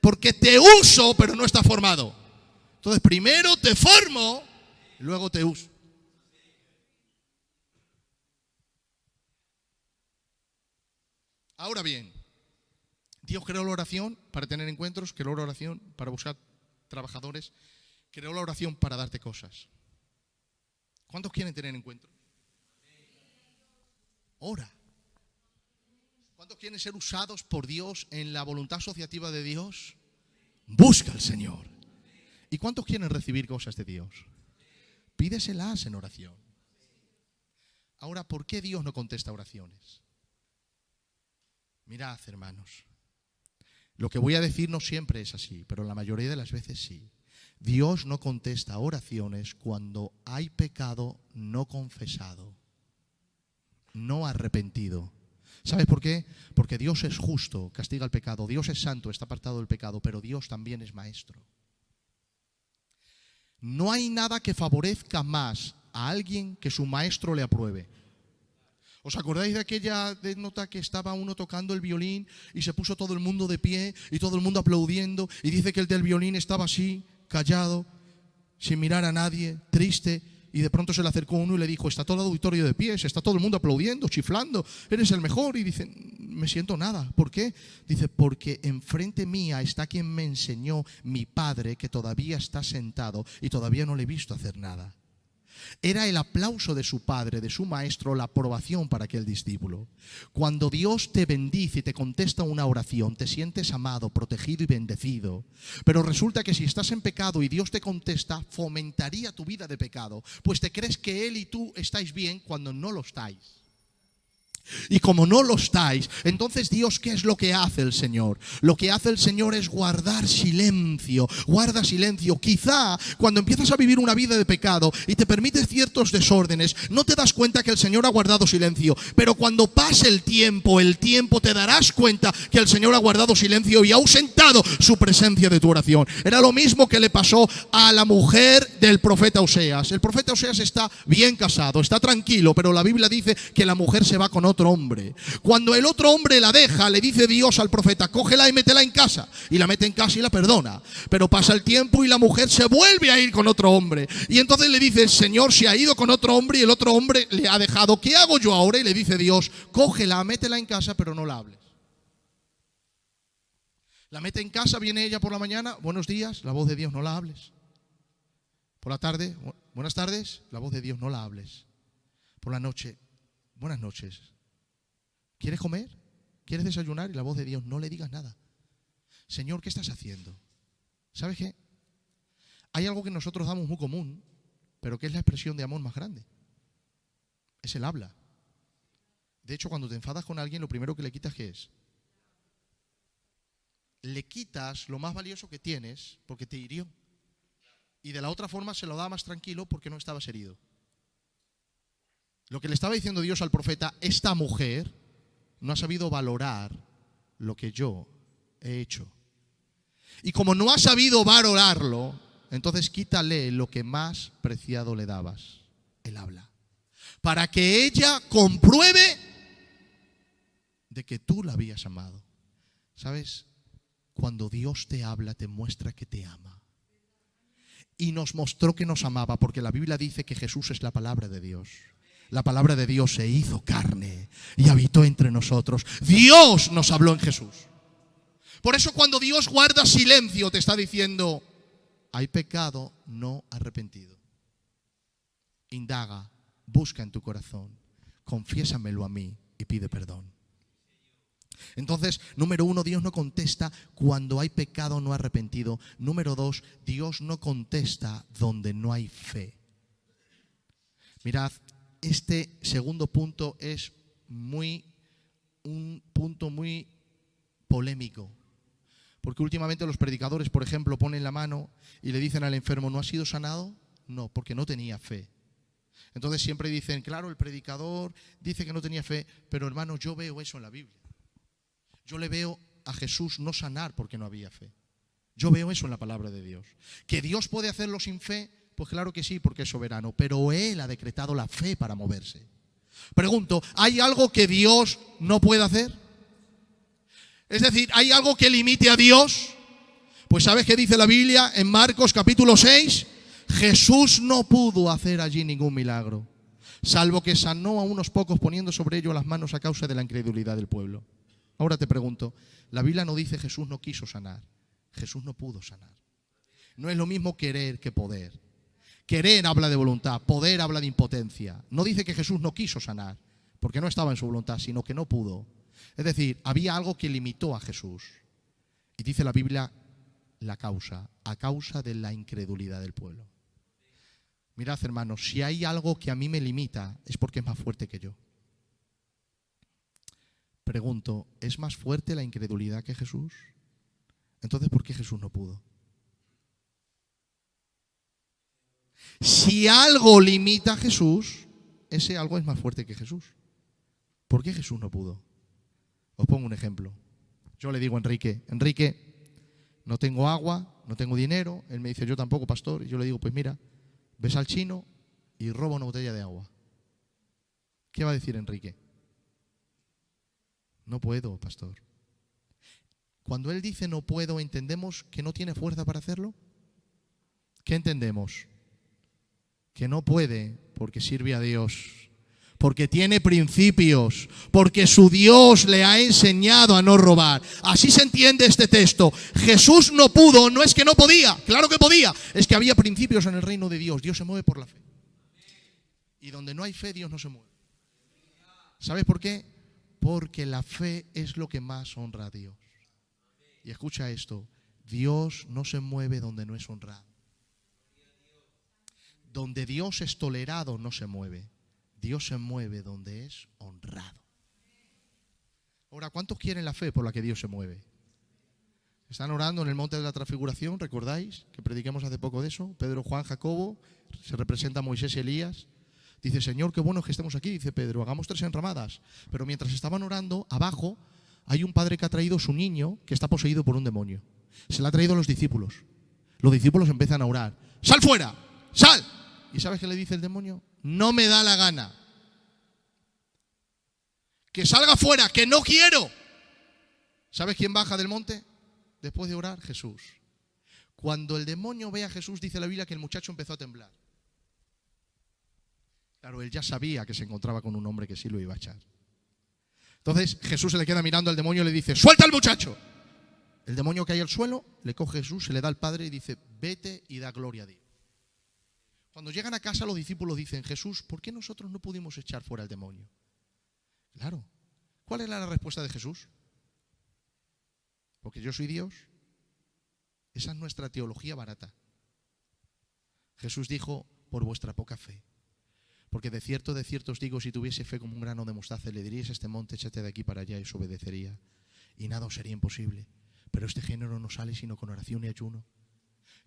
Porque te uso, pero no está formado. Entonces, primero te formo, luego te uso. Ahora bien, Dios creó la oración para tener encuentros, creó la oración para buscar trabajadores, creó la oración para darte cosas. ¿Cuántos quieren tener encuentros? Ora. ¿Cuántos quieren ser usados por Dios en la voluntad asociativa de Dios? Busca al Señor. ¿Y cuántos quieren recibir cosas de Dios? Pídeselas en oración. Ahora, ¿por qué Dios no contesta oraciones? Mirad, hermanos, lo que voy a decir no siempre es así, pero la mayoría de las veces sí. Dios no contesta oraciones cuando hay pecado no confesado, no arrepentido. ¿Sabes por qué? Porque Dios es justo, castiga el pecado. Dios es santo, está apartado del pecado, pero Dios también es maestro. No hay nada que favorezca más a alguien que su maestro le apruebe. ¿Os acordáis de aquella nota que estaba uno tocando el violín y se puso todo el mundo de pie y todo el mundo aplaudiendo? Y dice que el del violín estaba así, callado, sin mirar a nadie, triste. Y de pronto se le acercó uno y le dijo, está todo el auditorio de pie, está todo el mundo aplaudiendo, chiflando, eres el mejor. Y dice, me siento nada. ¿Por qué? Dice, porque enfrente mía está quien me enseñó, mi padre, que todavía está sentado y todavía no le he visto hacer nada. Era el aplauso de su padre, de su maestro, la aprobación para aquel discípulo. Cuando Dios te bendice y te contesta una oración, te sientes amado, protegido y bendecido. Pero resulta que si estás en pecado y Dios te contesta, fomentaría tu vida de pecado, pues te crees que Él y tú estáis bien cuando no lo estáis. Y como no lo estáis, entonces Dios, ¿qué es lo que hace el Señor? Lo que hace el Señor es guardar silencio. Guarda silencio. Quizá cuando empiezas a vivir una vida de pecado y te permites ciertos desórdenes, no te das cuenta que el Señor ha guardado silencio. Pero cuando pase el tiempo te darás cuenta que el Señor ha guardado silencio y ha ausentado su presencia de tu oración. Era lo mismo que le pasó a la mujer del profeta Oseas. El profeta Oseas está bien casado, está tranquilo, pero la Biblia dice que la mujer se va con otro hombre. Cuando el otro hombre la deja, le dice Dios al profeta, cógela y métela en casa. Y la mete en casa y la perdona. Pero pasa el tiempo y la mujer se vuelve a ir con otro hombre. Y entonces le dice, el Señor se ha ido con otro hombre y el otro hombre le ha dejado. ¿Qué hago yo ahora? Y le dice Dios, cógela, métela en casa, pero no la hables. La mete en casa, viene ella por la mañana, buenos días, la voz de Dios, no la hables. Por la tarde, buenas tardes, la voz de Dios, no la hables. Por la noche, buenas noches. ¿Quieres comer? ¿Quieres desayunar? Y la voz de Dios, no le digas nada. Señor, ¿qué estás haciendo? ¿Sabes qué? Hay algo que nosotros damos muy común, pero que es la expresión de amor más grande. Es el habla. De hecho, cuando te enfadas con alguien, lo primero que le quitas, ¿qué es? Le quitas lo más valioso que tienes porque te hirió. Y de la otra forma se lo da más tranquilo porque no estabas herido. Lo que le estaba diciendo Dios al profeta, esta mujer no ha sabido valorar lo que yo he hecho. Y como no ha sabido valorarlo, entonces quítale lo que más preciado le dabas, el habla. Para que ella compruebe de que tú la habías amado. ¿Sabes? Cuando Dios te habla, te muestra que te ama. Y nos mostró que nos amaba, porque la Biblia dice que Jesús es la palabra de Dios. La palabra de Dios se hizo carne y habitó entre nosotros. Dios nos habló en Jesús. Por eso cuando Dios guarda silencio, te está diciendo, hay pecado no arrepentido. Indaga, busca en tu corazón, confiésamelo a mí y pide perdón. Entonces, número 1, Dios no contesta cuando hay pecado no arrepentido. Número 2, Dios no contesta donde no hay fe. Mirad, este segundo punto es un punto muy polémico. Porque últimamente los predicadores, por ejemplo, ponen la mano y le dicen al enfermo, ¿no ha sido sanado? No, porque no tenía fe. Entonces siempre dicen, claro, el predicador dice que no tenía fe, pero hermano, yo veo eso en la Biblia. Yo le veo a Jesús no sanar porque no había fe. Yo veo eso en la palabra de Dios. ¿Que Dios puede hacerlo sin fe? Pues claro que sí, porque es soberano. Pero Él ha decretado la fe para moverse. Pregunto, ¿hay algo que Dios no puede hacer? Es decir, ¿hay algo que limite a Dios? Pues ¿sabes qué dice la Biblia en Marcos capítulo 6? Jesús no pudo hacer allí ningún milagro, salvo que sanó a unos pocos poniendo sobre ellos las manos a causa de la incredulidad del pueblo. Ahora te pregunto, la Biblia no dice Jesús no quiso sanar, Jesús no pudo sanar. No es lo mismo querer que poder. Querer habla de voluntad, poder habla de impotencia. No dice que Jesús no quiso sanar, porque no estaba en su voluntad, sino que no pudo. Es decir, había algo que limitó a Jesús. Y dice la Biblia la causa, a causa de la incredulidad del pueblo. Mirad, hermanos, si hay algo que a mí me limita, es porque es más fuerte que yo. Pregunto, ¿es más fuerte la incredulidad que Jesús? Entonces, ¿por qué Jesús no pudo? Si algo limita a Jesús, ese algo es más fuerte que Jesús. ¿Por qué Jesús no pudo? Os pongo un ejemplo. Yo le digo a Enrique, no tengo agua, no tengo dinero. Él me dice, yo tampoco, pastor. Y yo le digo, pues mira, ves al chino y roba una botella de agua. ¿Qué va a decir Enrique? No puedo, pastor. Cuando él dice no puedo, ¿entendemos que no tiene fuerza para hacerlo? ¿Qué entendemos? Que no puede porque sirve a Dios, porque tiene principios, porque su Dios le ha enseñado a no robar. Así se entiende este texto. Jesús no pudo, no es que no podía, claro que podía, es que había principios en el reino de Dios. Dios se mueve por la fe. Y donde no hay fe, Dios no se mueve. ¿Sabes por qué? Porque la fe es lo que más honra a Dios. Y escucha esto, Dios no se mueve donde no es honrado. Donde Dios es tolerado no se mueve. Dios se mueve donde es honrado. Ahora, ¿cuántos quieren la fe por la que Dios se mueve? Están orando en el monte de la transfiguración, ¿recordáis? Que prediquemos hace poco de eso. Pedro, Juan, Jacobo, se representa a Moisés y Elías. Dice, Señor, qué bueno que estemos aquí. Dice Pedro, hagamos 3 enramadas. Pero mientras estaban orando, abajo hay un padre que ha traído su niño que está poseído por un demonio. Se lo ha traído a los discípulos. Los discípulos empiezan a orar. ¡Sal fuera! ¡Sal! ¿Y sabes qué le dice el demonio? No me da la gana. Que salga fuera, que no quiero. ¿Sabes quién baja del monte? Después de orar, Jesús. Cuando el demonio ve a Jesús, dice la Biblia que el muchacho empezó a temblar. Claro, él ya sabía que se encontraba con un hombre que sí lo iba a echar. Entonces Jesús se le queda mirando al demonio y le dice, ¡suelta al muchacho! El demonio cae al suelo, le coge a Jesús, se le da al Padre y dice, vete y da gloria a Dios. Cuando llegan a casa los discípulos dicen, Jesús, ¿por qué nosotros no pudimos echar fuera al demonio? Claro. ¿Cuál era la respuesta de Jesús? Porque yo soy Dios. Esa es nuestra teología barata. Jesús dijo, por vuestra poca fe. Porque de cierto os digo, si tuviese fe como un grano de mostaza, le diríais a este monte, échate de aquí para allá, y os obedecería. Y nada os sería imposible. Pero este género no sale sino con oración y ayuno.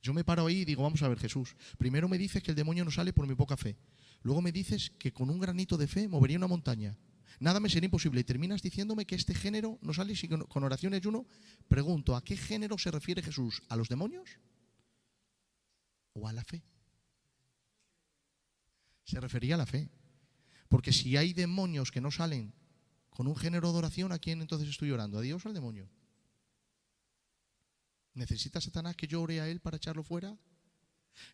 Yo me paro ahí y digo, vamos a ver, Jesús, primero me dices que el demonio no sale por mi poca fe. Luego me dices que con un granito de fe movería una montaña. Nada me sería imposible. Y terminas diciéndome que este género no sale sino con oración y ayuno. Pregunto, ¿a qué género se refiere Jesús? ¿A los demonios? ¿O a la fe? Se refería a la fe. Porque si hay demonios que no salen con un género de oración, ¿a quién entonces estoy orando? ¿A Dios o al demonio? ¿Necesita Satanás que yo ore a él para echarlo fuera?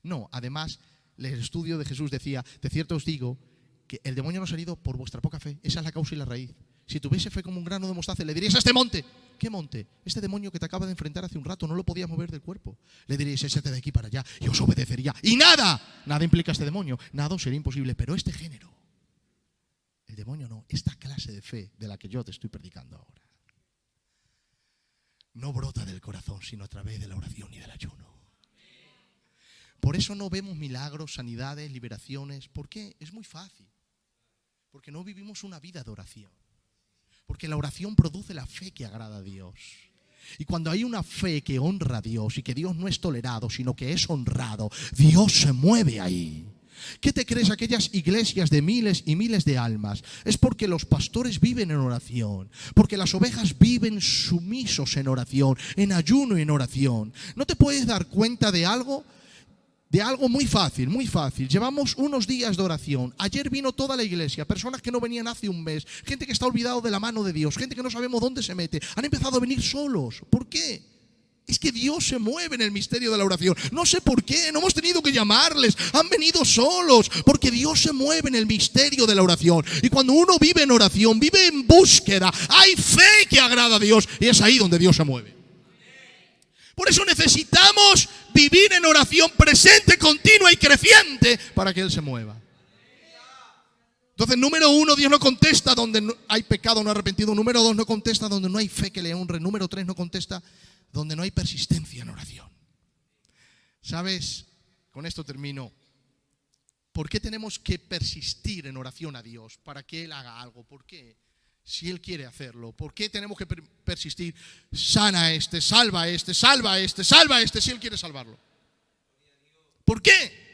No, además, el estudio de Jesús decía, de cierto os digo, que el demonio no ha salido por vuestra poca fe. Esa es la causa y la raíz. Si tuviese fe como un grano de mostaza, le diríais a este monte. ¿Qué monte? Este demonio que te acaba de enfrentar hace un rato no lo podías mover del cuerpo. Le diríais, échate de aquí para allá y os obedecería. Y nada implica este demonio. Nada sería imposible. Pero este género, el demonio no, esta clase de fe de la que yo te estoy predicando ahora, no brota del corazón, sino a través de la oración y del ayuno. Por eso no vemos milagros, sanidades, liberaciones. ¿Por qué? Es muy fácil. Porque no vivimos una vida de oración. Porque la oración produce la fe que agrada a Dios. Y cuando hay una fe que honra a Dios y que Dios no es tolerado, sino que es honrado, Dios se mueve ahí. ¿Qué te crees? Aquellas iglesias de miles y miles de almas es porque los pastores viven en oración, porque las ovejas viven sumisos en oración, en ayuno y en oración. ¿No te puedes dar cuenta de algo? De algo muy fácil, muy fácil. Llevamos unos días de oración. Ayer vino toda la iglesia, personas que no venían hace un mes, gente que está olvidado de la mano de Dios, gente que no sabemos dónde se mete. Han empezado a venir solos. ¿Por qué? Es que Dios se mueve en el misterio de la oración. No sé por qué, no hemos tenido que llamarles. Han venido solos, porque Dios se mueve en el misterio de la oración. Y cuando uno vive en oración, vive en búsqueda, hay fe que agrada a Dios. Y es ahí donde Dios se mueve. Por eso necesitamos vivir en oración presente, continua y creciente para que Él se mueva. Entonces, número 1, Dios no contesta donde no hay pecado no arrepentido. Número 2, no contesta donde no hay fe que le honre. Número 3, no contesta donde no hay persistencia en oración. ¿Sabes? Con esto termino. ¿Por qué tenemos que persistir en oración a Dios? Para que Él haga algo. ¿Por qué? Si Él quiere hacerlo. ¿Por qué tenemos que persistir? Sana a este, salva a este, salva a este, salva a este, si Él quiere salvarlo. ¿Por qué?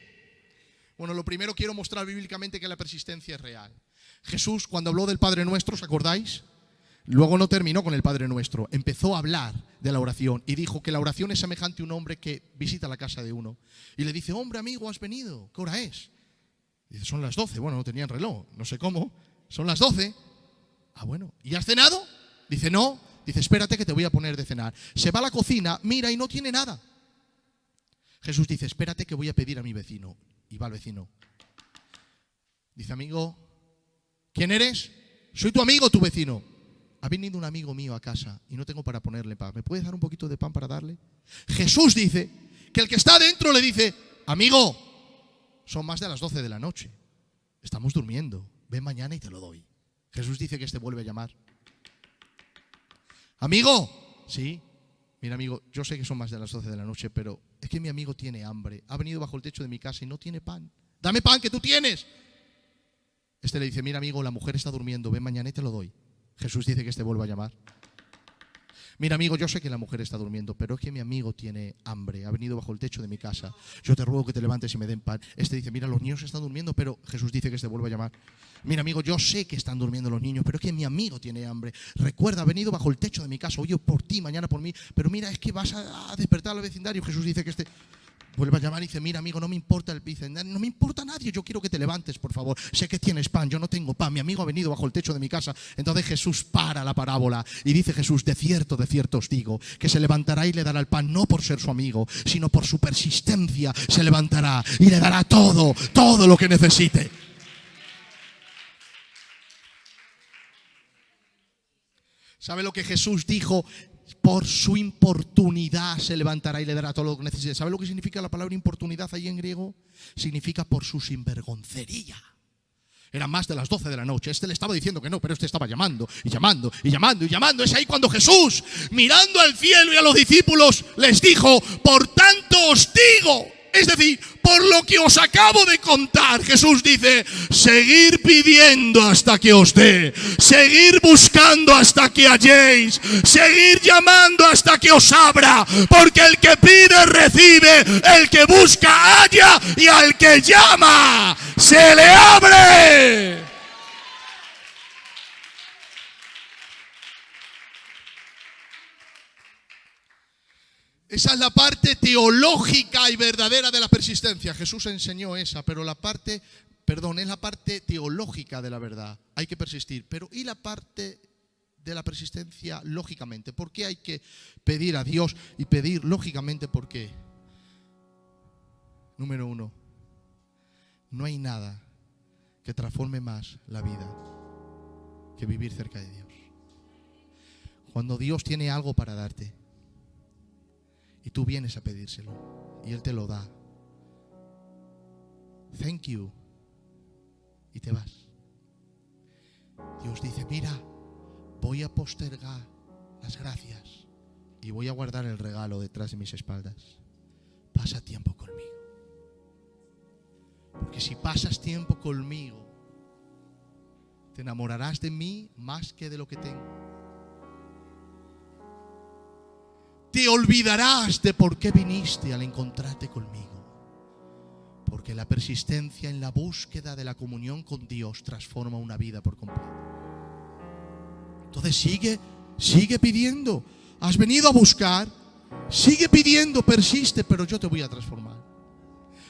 Bueno, lo primero quiero mostrar bíblicamente que la persistencia es real. Jesús, cuando habló del Padre Nuestro, ¿os acordáis? Luego no terminó con el Padre Nuestro. Empezó a hablar de la oración y dijo que la oración es semejante a un hombre que visita la casa de uno. Y le dice, hombre, amigo, has venido. ¿Qué hora es? Dice, son las 12. Bueno, no tenían reloj, no sé cómo. Son las 12. Ah, bueno. ¿Y has cenado? Dice, no. Dice, espérate que te voy a poner de cenar. Se va a la cocina, mira y no tiene nada. Jesús dice, espérate que voy a pedir a mi vecino. Y va al vecino. Dice, amigo, ¿quién eres? Soy tu amigo, tu vecino. Ha venido un amigo mío a casa y no tengo para ponerle pan. ¿Me puedes dar un poquito de pan para darle? Jesús dice que el que está adentro le dice, amigo, son más de las 12 de la noche. Estamos durmiendo. Ven mañana y te lo doy. Jesús dice que este vuelve a llamar. Amigo, sí. Mira, amigo, yo sé que son más de las 12 de la noche, pero es que mi amigo tiene hambre. Ha venido bajo el techo de mi casa y no tiene pan. Dame pan que tú tienes. Este le dice, mira, amigo, la mujer está durmiendo. Ven mañana y te lo doy. Jesús dice que este vuelve a llamar. Mira, amigo, yo sé que la mujer está durmiendo, pero es que mi amigo tiene hambre. Ha venido bajo el techo de mi casa. Yo te ruego que te levantes y me den pan. Este dice, mira, los niños están durmiendo, pero Jesús dice que este vuelve a llamar. Mira, amigo, yo sé que están durmiendo los niños, pero es que mi amigo tiene hambre. Recuerda, ha venido bajo el techo de mi casa. Hoy por ti, mañana por mí. Pero mira, es que vas a despertar al vecindario. Jesús dice que este vuelve a llamar y dice, mira, amigo, no me importa el vecindario, no me importa nadie. Yo quiero que te levantes, por favor. Sé que tienes pan, yo no tengo pan. Mi amigo ha venido bajo el techo de mi casa. Entonces Jesús para la parábola y dice Jesús, de cierto os digo, que se levantará y le dará el pan, no por ser su amigo, sino por su persistencia. Se levantará y le dará todo lo que necesite. ¿Sabe lo que Jesús dijo? Por su importunidad se levantará y le dará todo lo que necesite. ¿Sabe lo que significa la palabra importunidad ahí en griego? Significa por su sinvergoncería. Eran más de las 12 de la noche. Este le estaba diciendo que no, pero este estaba llamando y llamando y llamando y llamando. Es ahí cuando Jesús, mirando al cielo y a los discípulos, les dijo, por tanto os digo. Es decir, por lo que os acabo de contar, Jesús dice, seguir pidiendo hasta que os dé, seguir buscando hasta que halléis, seguir llamando hasta que os abra, porque el que pide recibe, el que busca halla y al que llama se le abre. Esa es la parte teológica y verdadera de la persistencia. Jesús enseñó esa, pero es la parte teológica de la verdad. Hay que persistir. Pero ¿y la parte de la persistencia lógicamente. ¿Por qué hay que pedir a Dios y pedir lógicamente? ¿Por qué? Número 1, no hay nada que transforme más la vida que vivir cerca de Dios. Cuando Dios tiene algo para darte y tú vienes a pedírselo y Él te lo da, thank you, y te vas. Dios dice, mira, voy a postergar las gracias y voy a guardar el regalo detrás de mis espaldas. Pasa tiempo conmigo. Porque si pasas tiempo conmigo, te enamorarás de mí más que de lo que tengo. Te olvidarás de por qué viniste al encontrarte conmigo. Porque la persistencia en la búsqueda de la comunión con Dios transforma una vida por completo. Entonces sigue pidiendo. Has venido a buscar, sigue pidiendo, persiste, pero yo te voy a transformar.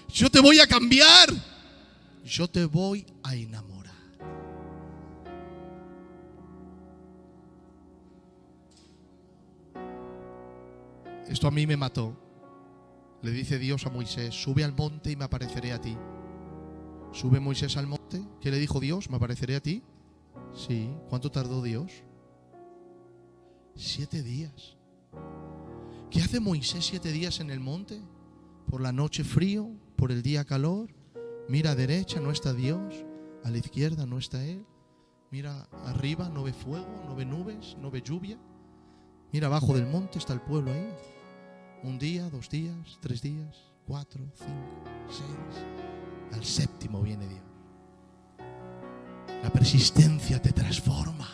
Yo te voy a cambiar. Yo te voy a enamorar. Esto a mí me mató. Le dice Dios a Moisés, sube al monte y me apareceré a ti. Sube Moisés al monte. ¿Qué le dijo Dios? ¿Me apareceré a ti? Sí. ¿Cuánto tardó Dios? 7 días. ¿Qué hace Moisés 7 días en el monte? Por la noche frío, por el día calor. Mira a derecha, no está Dios. A la izquierda no está Él. Mira arriba, no ve fuego, no ve nubes, no ve lluvia. Mira abajo del monte, está el pueblo ahí. 1 día, 2 días, 3 días, 4, 5, 6. Al 7º viene Dios. La persistencia te transforma.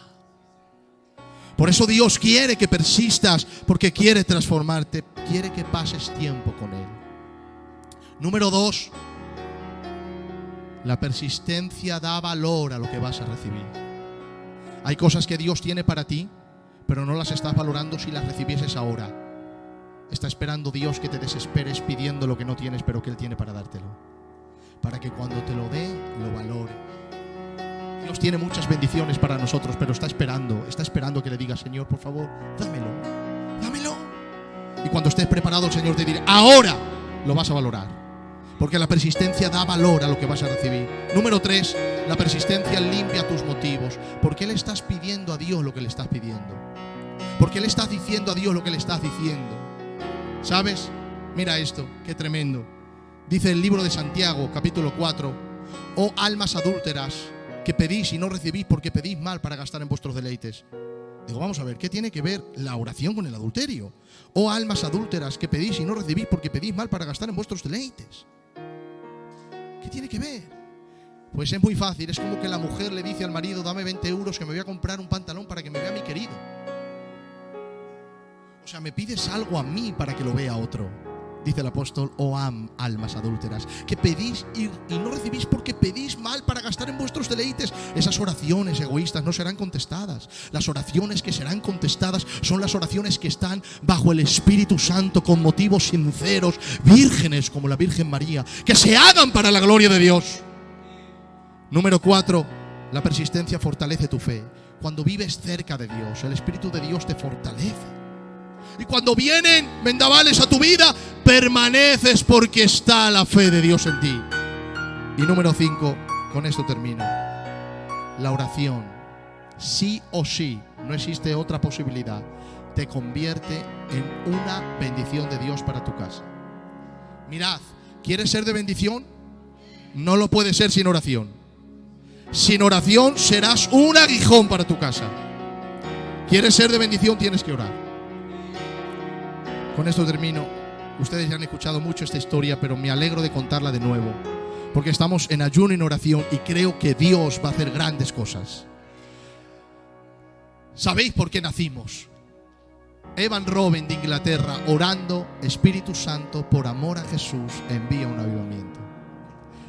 Por eso Dios quiere que persistas, porque quiere transformarte, quiere que pases tiempo con Él. Número 2, la persistencia da valor a lo que vas a recibir. Hay cosas que Dios tiene para ti, pero no las estás valorando si las recibieses ahora. Está esperando Dios que te desesperes pidiendo lo que no tienes, pero que Él tiene para dártelo. Para que cuando te lo dé, lo valore. Dios tiene muchas bendiciones para nosotros, pero está esperando que le digas, Señor, por favor, dámelo, dámelo. Y cuando estés preparado, el Señor te dirá, ahora lo vas a valorar. Porque la persistencia da valor a lo que vas a recibir. Número 3, la persistencia limpia tus motivos. ¿Por qué le estás pidiendo a Dios lo que le estás pidiendo? ¿Por qué le estás diciendo a Dios lo que le estás diciendo? ¿Sabes? Mira esto, qué tremendo. Dice el libro de Santiago, capítulo 4, oh almas adúlteras, que pedís y no recibís porque pedís mal para gastar en vuestros deleites. Digo, vamos a ver, ¿qué tiene que ver la oración con el adulterio? Oh almas adúlteras, que pedís y no recibís porque pedís mal para gastar en vuestros deleites. ¿Qué tiene que ver? Pues es muy fácil, es como que la mujer le dice al marido, dame 20 euros que me voy a comprar un pantalón para que me vea mi querido. O sea, me pides algo a mí para que lo vea otro. Dice el apóstol, oh almas adúlteras, que pedís y no recibís porque pedís mal para gastar en vuestros deleites. Esas oraciones egoístas no serán contestadas. Las oraciones que serán contestadas son las oraciones que están bajo el Espíritu Santo, con motivos sinceros, vírgenes como la Virgen María, que se hagan para la gloria de Dios. Número 4, la persistencia fortalece tu fe. Cuando vives cerca de Dios, el Espíritu de Dios te fortalece. Y cuando vienen vendavales a tu vida, permaneces porque está la fe de Dios en ti. Y número 5, con esto termino. La oración, sí o sí, no existe otra posibilidad, te convierte en una bendición de Dios para tu casa. Mirad, ¿quieres ser de bendición? No lo puedes ser sin oración. Sin oración serás un aguijón para tu casa. ¿Quieres ser de bendición? Tienes que orar. Con esto termino. Ustedes ya han escuchado mucho esta historia, pero me alegro de contarla de nuevo, porque estamos en ayuno y en oración y creo que Dios va a hacer grandes cosas. ¿Sabéis por qué nacimos? Evan Robin de Inglaterra, orando, Espíritu Santo, por amor a Jesús, envía un avivamiento.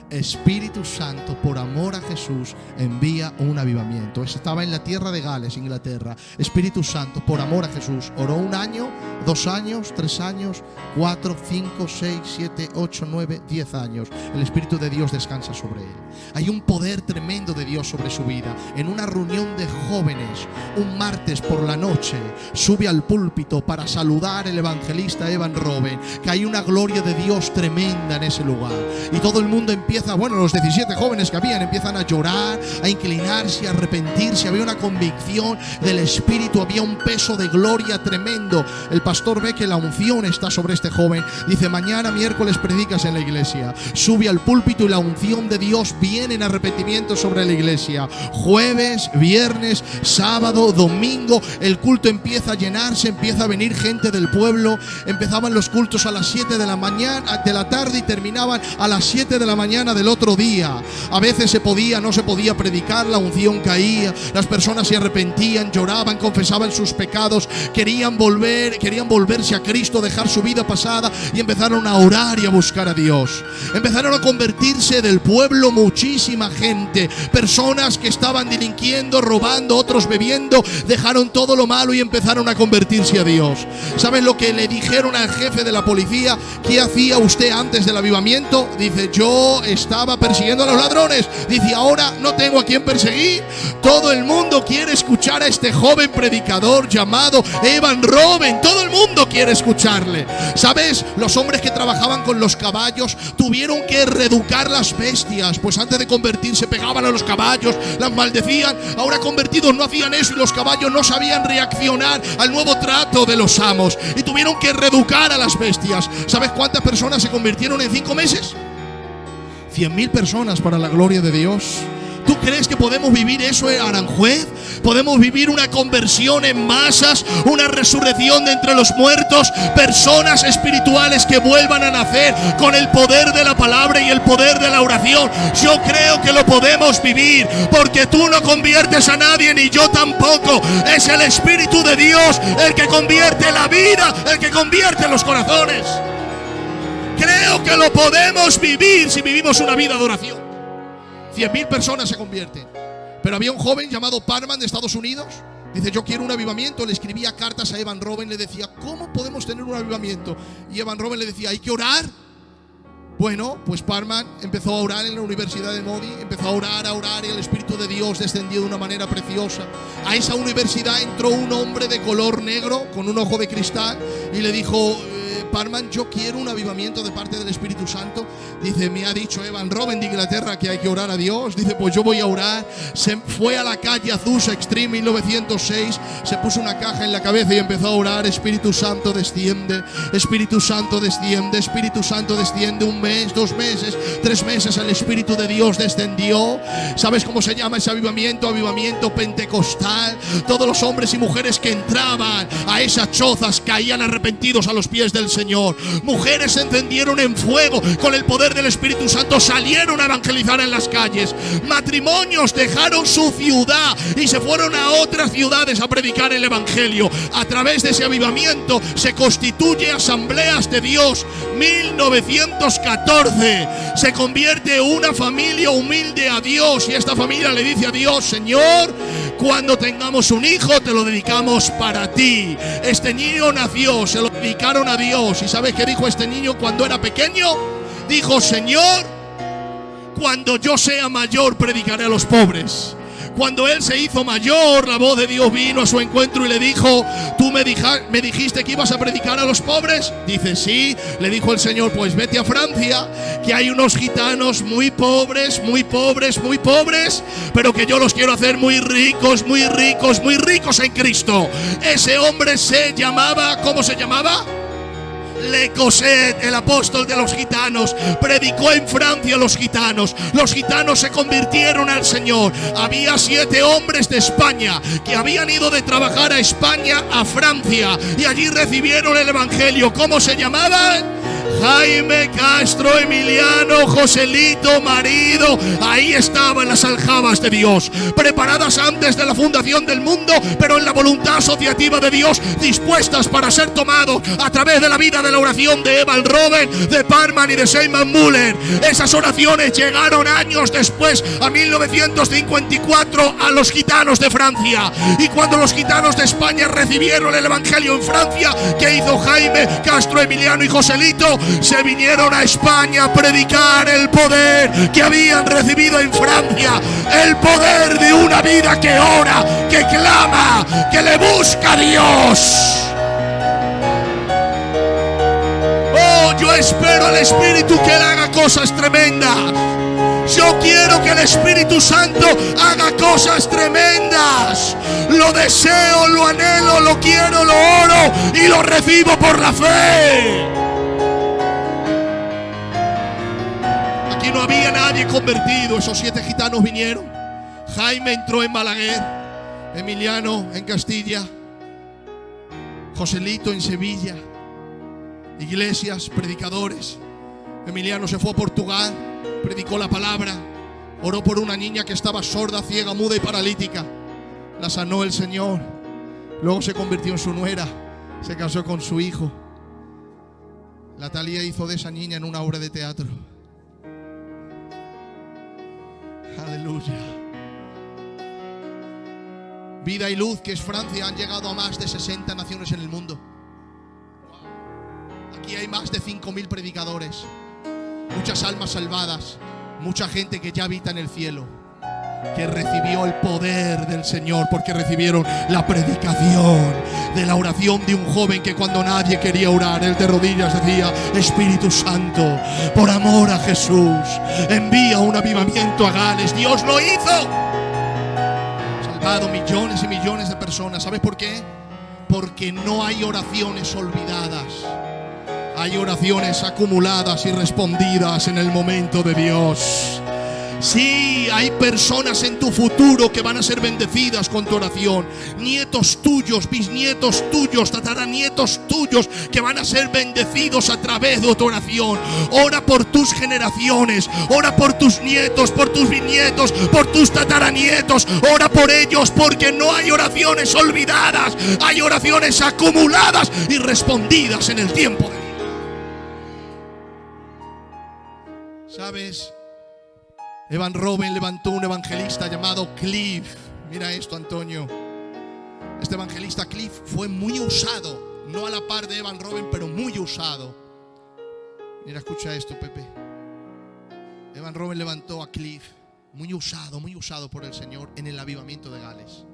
Espíritu Santo, por amor a Jesús, envía un avivamiento. Estaba en la tierra de Gales, Inglaterra. Espíritu Santo, por amor a Jesús, oró 1 año, 2 años, 3 años, 4, 5, 6, 7, 8, 9, 10 años. El Espíritu de Dios descansa sobre él. Hay un poder tremendo de Dios sobre su vida. En una reunión de jóvenes, un martes por la noche, sube al púlpito para saludar el evangelista Evan Robben, que hay una gloria de Dios tremenda en ese lugar. Y todo el mundo empieza, los 17 jóvenes que habían, empiezan a llorar, a inclinarse, a arrepentirse. Había una convicción del Espíritu, había un peso de gloria tremendo. El pastor ve que la unción está sobre este joven. Dice: mañana miércoles predicas en la iglesia. Sube al púlpito y la unción de Dios viene en arrepentimiento sobre la iglesia. Jueves, viernes, sábado, domingo, el culto empieza a llenarse, empieza a venir gente del pueblo. Empezaban los cultos a las 7 de la tarde y terminaban a las 7 de la mañana del otro día. A veces se podía, no se podía predicar, la unción caía, las personas se arrepentían, lloraban, confesaban sus pecados, querían volverse a Cristo, dejar su vida pasada, y empezaron a orar y a buscar a Dios. Empezaron a convertirse del pueblo muchísima gente, personas que estaban delinquiendo, robando, otros bebiendo, dejaron todo lo malo y empezaron a convertirse a Dios. ¿Saben lo que le dijeron al jefe de la policía? ¿Qué hacía usted antes del avivamiento? Dice: yo estaba persiguiendo a los ladrones. Dice: ahora no tengo a quién perseguir. Todo el mundo quiere escuchar a este joven predicador llamado Evan Robben. Todo el mundo quiere escucharle. ¿Sabes? Los hombres que trabajaban con los caballos tuvieron que reeducar las bestias, pues antes de convertirse pegaban a los caballos, las maldecían. Ahora convertidos no hacían eso, y los caballos no sabían reaccionar al nuevo trato de los amos, y tuvieron que reeducar a las bestias. ¿Sabes cuántas personas se convirtieron en 5 meses? 100.000 personas para la gloria de Dios. ¿Tú crees que podemos vivir eso en Aranjuez? ¿Podemos vivir una conversión en masas, una resurrección de entre los muertos, personas espirituales que vuelvan a nacer con el poder de la palabra y el poder de la oración? Yo creo que lo podemos vivir, porque tú no conviertes a nadie, ni yo tampoco. Es el Espíritu de Dios el que convierte la vida, el que convierte los corazones. Creo que lo podemos vivir si vivimos una vida de oración. 100.000 personas se convierten. Pero había un joven llamado Parman de Estados Unidos. Dice: yo quiero un avivamiento. Le escribía cartas a Evan Robben, le decía: ¿cómo podemos tener un avivamiento? Y Evan Robben le decía: hay que orar. Bueno, pues Parman empezó a orar en la Universidad de Modi. Empezó a orar, y el Espíritu de Dios descendió de una manera preciosa. A esa universidad entró un hombre de color negro con un ojo de cristal y le dijo: Parman, yo quiero un avivamiento de parte del Espíritu Santo. Dice: me ha dicho Evan Robben de Inglaterra que hay que orar a Dios. Dice: pues yo voy a orar. Se fue a la calle Azusa Extreme 1906, se puso una caja en la cabeza y empezó a orar: Espíritu Santo desciende, Espíritu Santo desciende, Espíritu Santo desciende. 1 mes, 2 meses, 3 meses, el Espíritu de Dios descendió. ¿Sabes cómo se llama ese avivamiento? Avivamiento pentecostal. Todos los hombres y mujeres que entraban a esas chozas caían arrepentidos a los pies del Señor. Mujeres se encendieron en fuego con el poder del Espíritu Santo, salieron a evangelizar en las calles. Matrimonios dejaron su ciudad y se fueron a otras ciudades a predicar el Evangelio. A través de ese avivamiento se constituye Asambleas de Dios. 1914 se convierte una familia humilde a Dios, y esta familia le dice a Dios: Señor, cuando tengamos un hijo te lo dedicamos para ti. Este niño nació, se lo dedicaron a Dios. ¿Y sabes qué dijo este niño cuando era pequeño? Dijo: Señor, cuando yo sea mayor predicaré a los pobres. Cuando él se hizo mayor, la voz de Dios vino a su encuentro y le dijo: ¿tú me dijiste que ibas a predicar a los pobres? Dice: sí. Le dijo el Señor: pues vete a Francia, que hay unos gitanos muy pobres, muy pobres, muy pobres, pero que yo los quiero hacer muy ricos, muy ricos, muy ricos en Cristo. Ese hombre se llamaba, ¿cómo se llamaba? Le Cosset, el apóstol de los gitanos. Predicó en Francia los gitanos. Los gitanos se convirtieron al Señor. Había 7 hombres de España que habían ido de trabajar a España a Francia, y allí recibieron el Evangelio. ¿Cómo se llamaban? Jaime Castro Emiliano, Joselito, marido, ahí estaban las aljabas de Dios, preparadas antes de la fundación del mundo, pero en la voluntad asociativa de Dios, dispuestas para ser tomados a través de la vida de la oración de Evan Robben, de Parman y de Seymour Muller. Esas oraciones llegaron años después, a 1954, a los gitanos de Francia. Y cuando los gitanos de España recibieron el evangelio en Francia, ¿qué hizo Jaime Castro Emiliano y Joselito? Se vinieron a España a predicar el poder que habían recibido en Francia, el poder de una vida que ora, que clama, que le busca a Dios. Oh, yo espero al Espíritu que Él haga cosas tremendas. Yo quiero que el Espíritu Santo haga cosas tremendas. Lo deseo, lo anhelo, lo quiero, lo oro y lo recibo por la fe. Aquí no había nadie convertido. Esos 7 gitanos vinieron. Jaime entró en Balaguer, Emiliano en Castilla, Joselito en Sevilla. Iglesias, predicadores. Emiliano se fue a Portugal, predicó la palabra, oró por una niña que estaba sorda, ciega, muda y paralítica. La sanó el Señor. Luego se convirtió en su nuera, se casó con su hijo. La Talía hizo de esa niña en una obra de teatro. Aleluya. Vida y Luz, que es Francia, han llegado a más de 60 naciones en el mundo. Aquí hay más de 5.000 predicadores, muchas almas salvadas, mucha gente que ya habita en el cielo, que recibió el poder del Señor porque recibieron la predicación de la oración de un joven que cuando nadie quería orar, él de rodillas decía: Espíritu Santo, por amor a Jesús, envía un avivamiento a Gales. Dios lo hizo. Salvado millones y millones de personas. ¿Sabes por qué? Porque no hay oraciones olvidadas. Hay oraciones acumuladas y respondidas en el momento de Dios. Sí, hay personas en tu futuro que van a ser bendecidas con tu oración. Nietos tuyos, bisnietos tuyos, tataranietos tuyos que van a ser bendecidos a través de tu oración. Ora por tus generaciones, ora por tus nietos, por tus bisnietos, por tus tataranietos. Ora por ellos, porque no hay oraciones olvidadas. Hay oraciones acumuladas y respondidas en el tiempo de Dios. ¿Sabes? Evan Robben levantó un evangelista llamado Cliff. Mira esto, Antonio. Este evangelista Cliff fue muy usado, no a la par de Evan Robben, pero muy usado. Mira, escucha esto, Pepe. Evan Robben levantó a Cliff, muy usado por el Señor en el avivamiento de Gales.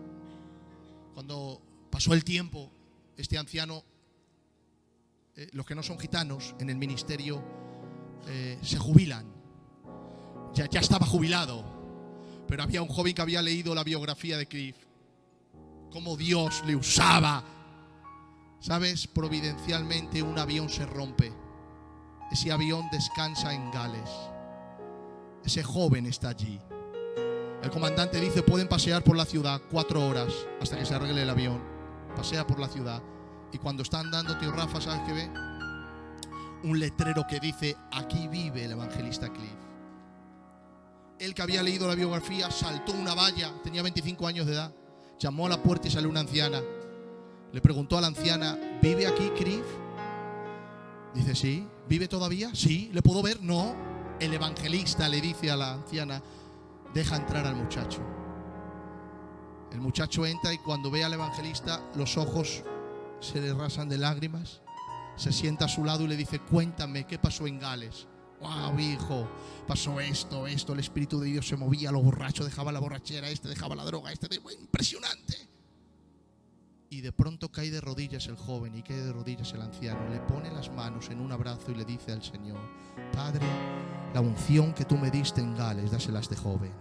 Cuando pasó el tiempo, este anciano, los que no son gitanos en el ministerio, se jubilan. Ya estaba jubilado, pero había un joven que había leído la biografía de Cliff, cómo Dios le usaba. ¿Sabes? Providencialmente un avión se rompe. Ese avión descansa en Gales. Ese joven está allí. El comandante dice: pueden pasear por la ciudad 4 horas hasta que se arregle el avión. Pasea por la ciudad. Y cuando está andando, tío Rafa, ¿sabes qué ve? Un letrero que dice: aquí vive el evangelista Cliff. Él, que había leído la biografía, saltó una valla, tenía 25 años de edad, llamó a la puerta y salió una anciana. Le preguntó a la anciana: ¿vive aquí Cliff? Dice: sí. ¿Vive todavía? Sí. ¿Le puedo ver? No. El evangelista le dice a la anciana: deja entrar al muchacho. El muchacho entra y cuando ve al evangelista, los ojos se le rasan de lágrimas. Se sienta a su lado y le dice: cuéntame, ¿qué pasó en Gales? Wow, hijo, pasó esto. El Espíritu de Dios se movía, los borrachos dejaba la borrachera, dejaba la droga, impresionante. Y de pronto cae de rodillas el joven y cae de rodillas el anciano. Le pone las manos en un abrazo y le dice al Señor: Padre, la unción que tú me diste en Gales, dásela a este joven.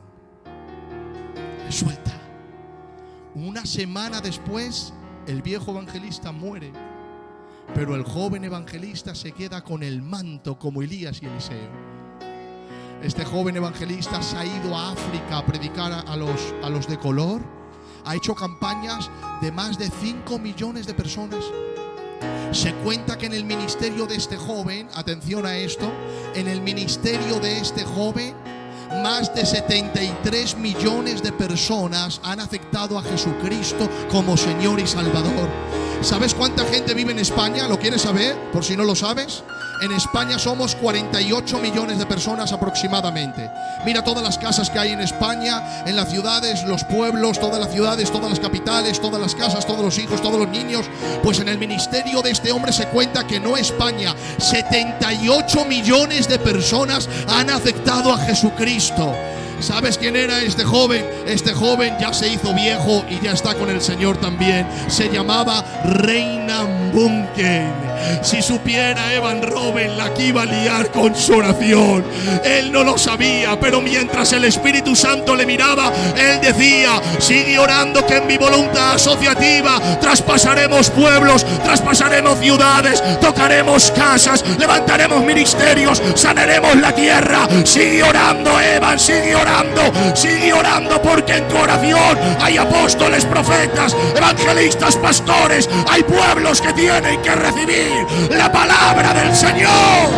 Le suelta. Una semana después, el viejo evangelista muere. Pero el joven evangelista se queda con el manto como Elías y Eliseo. Este joven evangelista se ha ido a África a predicar a los de color. Ha hecho campañas de más de 5 millones de personas Se cuenta que en el ministerio de este joven, atención a esto, en el ministerio de este joven, más de 73 millones de personas han aceptado a Jesucristo como Señor y Salvador. ¿Sabes cuánta gente vive en España? ¿Lo quieres saber? Por si no lo sabes. En España somos 48 millones de personas aproximadamente. Mira todas las casas que hay en España, en las ciudades, los pueblos, todas las ciudades, todas las capitales, todas las casas, todos los hijos, todos los niños. Pues en el ministerio de este hombre se cuenta que no España, 78 millones de personas han aceptado a Jesucristo. ¿Sabes quién era este joven? Este joven ya se hizo viejo y ya está con el Señor también. Se llamaba Reinhard Bonnke. Si supiera Evan Robben la que iba a liar con su oración. Él no lo sabía, pero mientras el Espíritu Santo le miraba, él decía: sigue orando, que en mi voluntad asociativa traspasaremos pueblos, traspasaremos ciudades, tocaremos casas, levantaremos ministerios, sanaremos la tierra. Sigue orando, Evan, sigue orando, porque en tu oración hay apóstoles, profetas, evangelistas, pastores. Hay pueblos que tienen que recibir la palabra del Señor.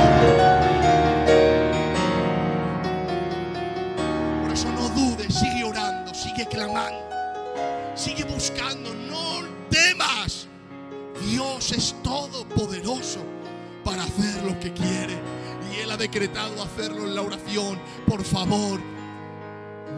Por eso no dudes, sigue orando, sigue clamando, sigue buscando, no temas. Dios es todopoderoso para hacer lo que quiere y Él ha decretado hacerlo en la oración. Por favor,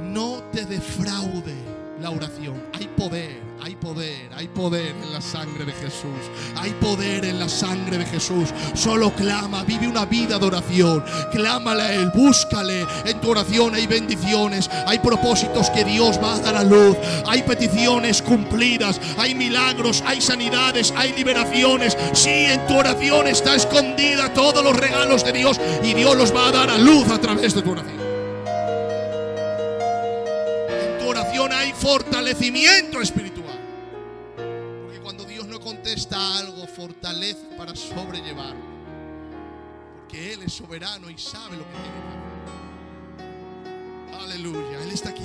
no te defraude la oración. Hay poder, hay poder, hay poder en la sangre de Jesús. Hay poder en la sangre de Jesús. Solo clama, vive una vida de oración. Clámale a Él, búscale. En tu oración hay bendiciones, hay propósitos que Dios va a dar a luz, hay peticiones cumplidas, hay milagros, hay sanidades, hay liberaciones. Sí, en tu oración está escondida todos los regalos de Dios y Dios los va a dar a luz a través de tu oración. Hay fortalecimiento espiritual, porque cuando Dios no contesta algo, fortalece para sobrellevarlo, porque Él es soberano y sabe lo que tiene que hacer. Aleluya, Él está aquí.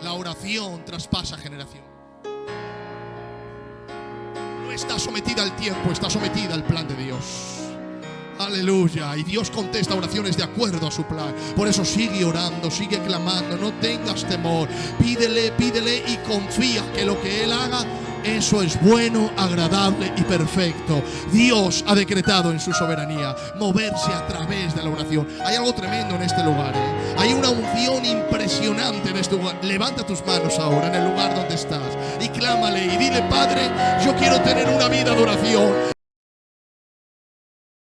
La oración traspasa generación. No está sometida al tiempo, está sometida al plan de Dios. Aleluya. Y Dios contesta oraciones de acuerdo a su plan. Por eso sigue orando, sigue clamando. No tengas temor. Pídele, pídele y confía que lo que Él haga, eso es bueno, agradable y perfecto. Dios ha decretado en su soberanía moverse a través de la oración. Hay algo tremendo en este lugar, Hay una unción impresionante en este lugar. Levanta tus manos ahora en el lugar donde estás y clámale y dile: Padre, yo quiero tener una vida de oración.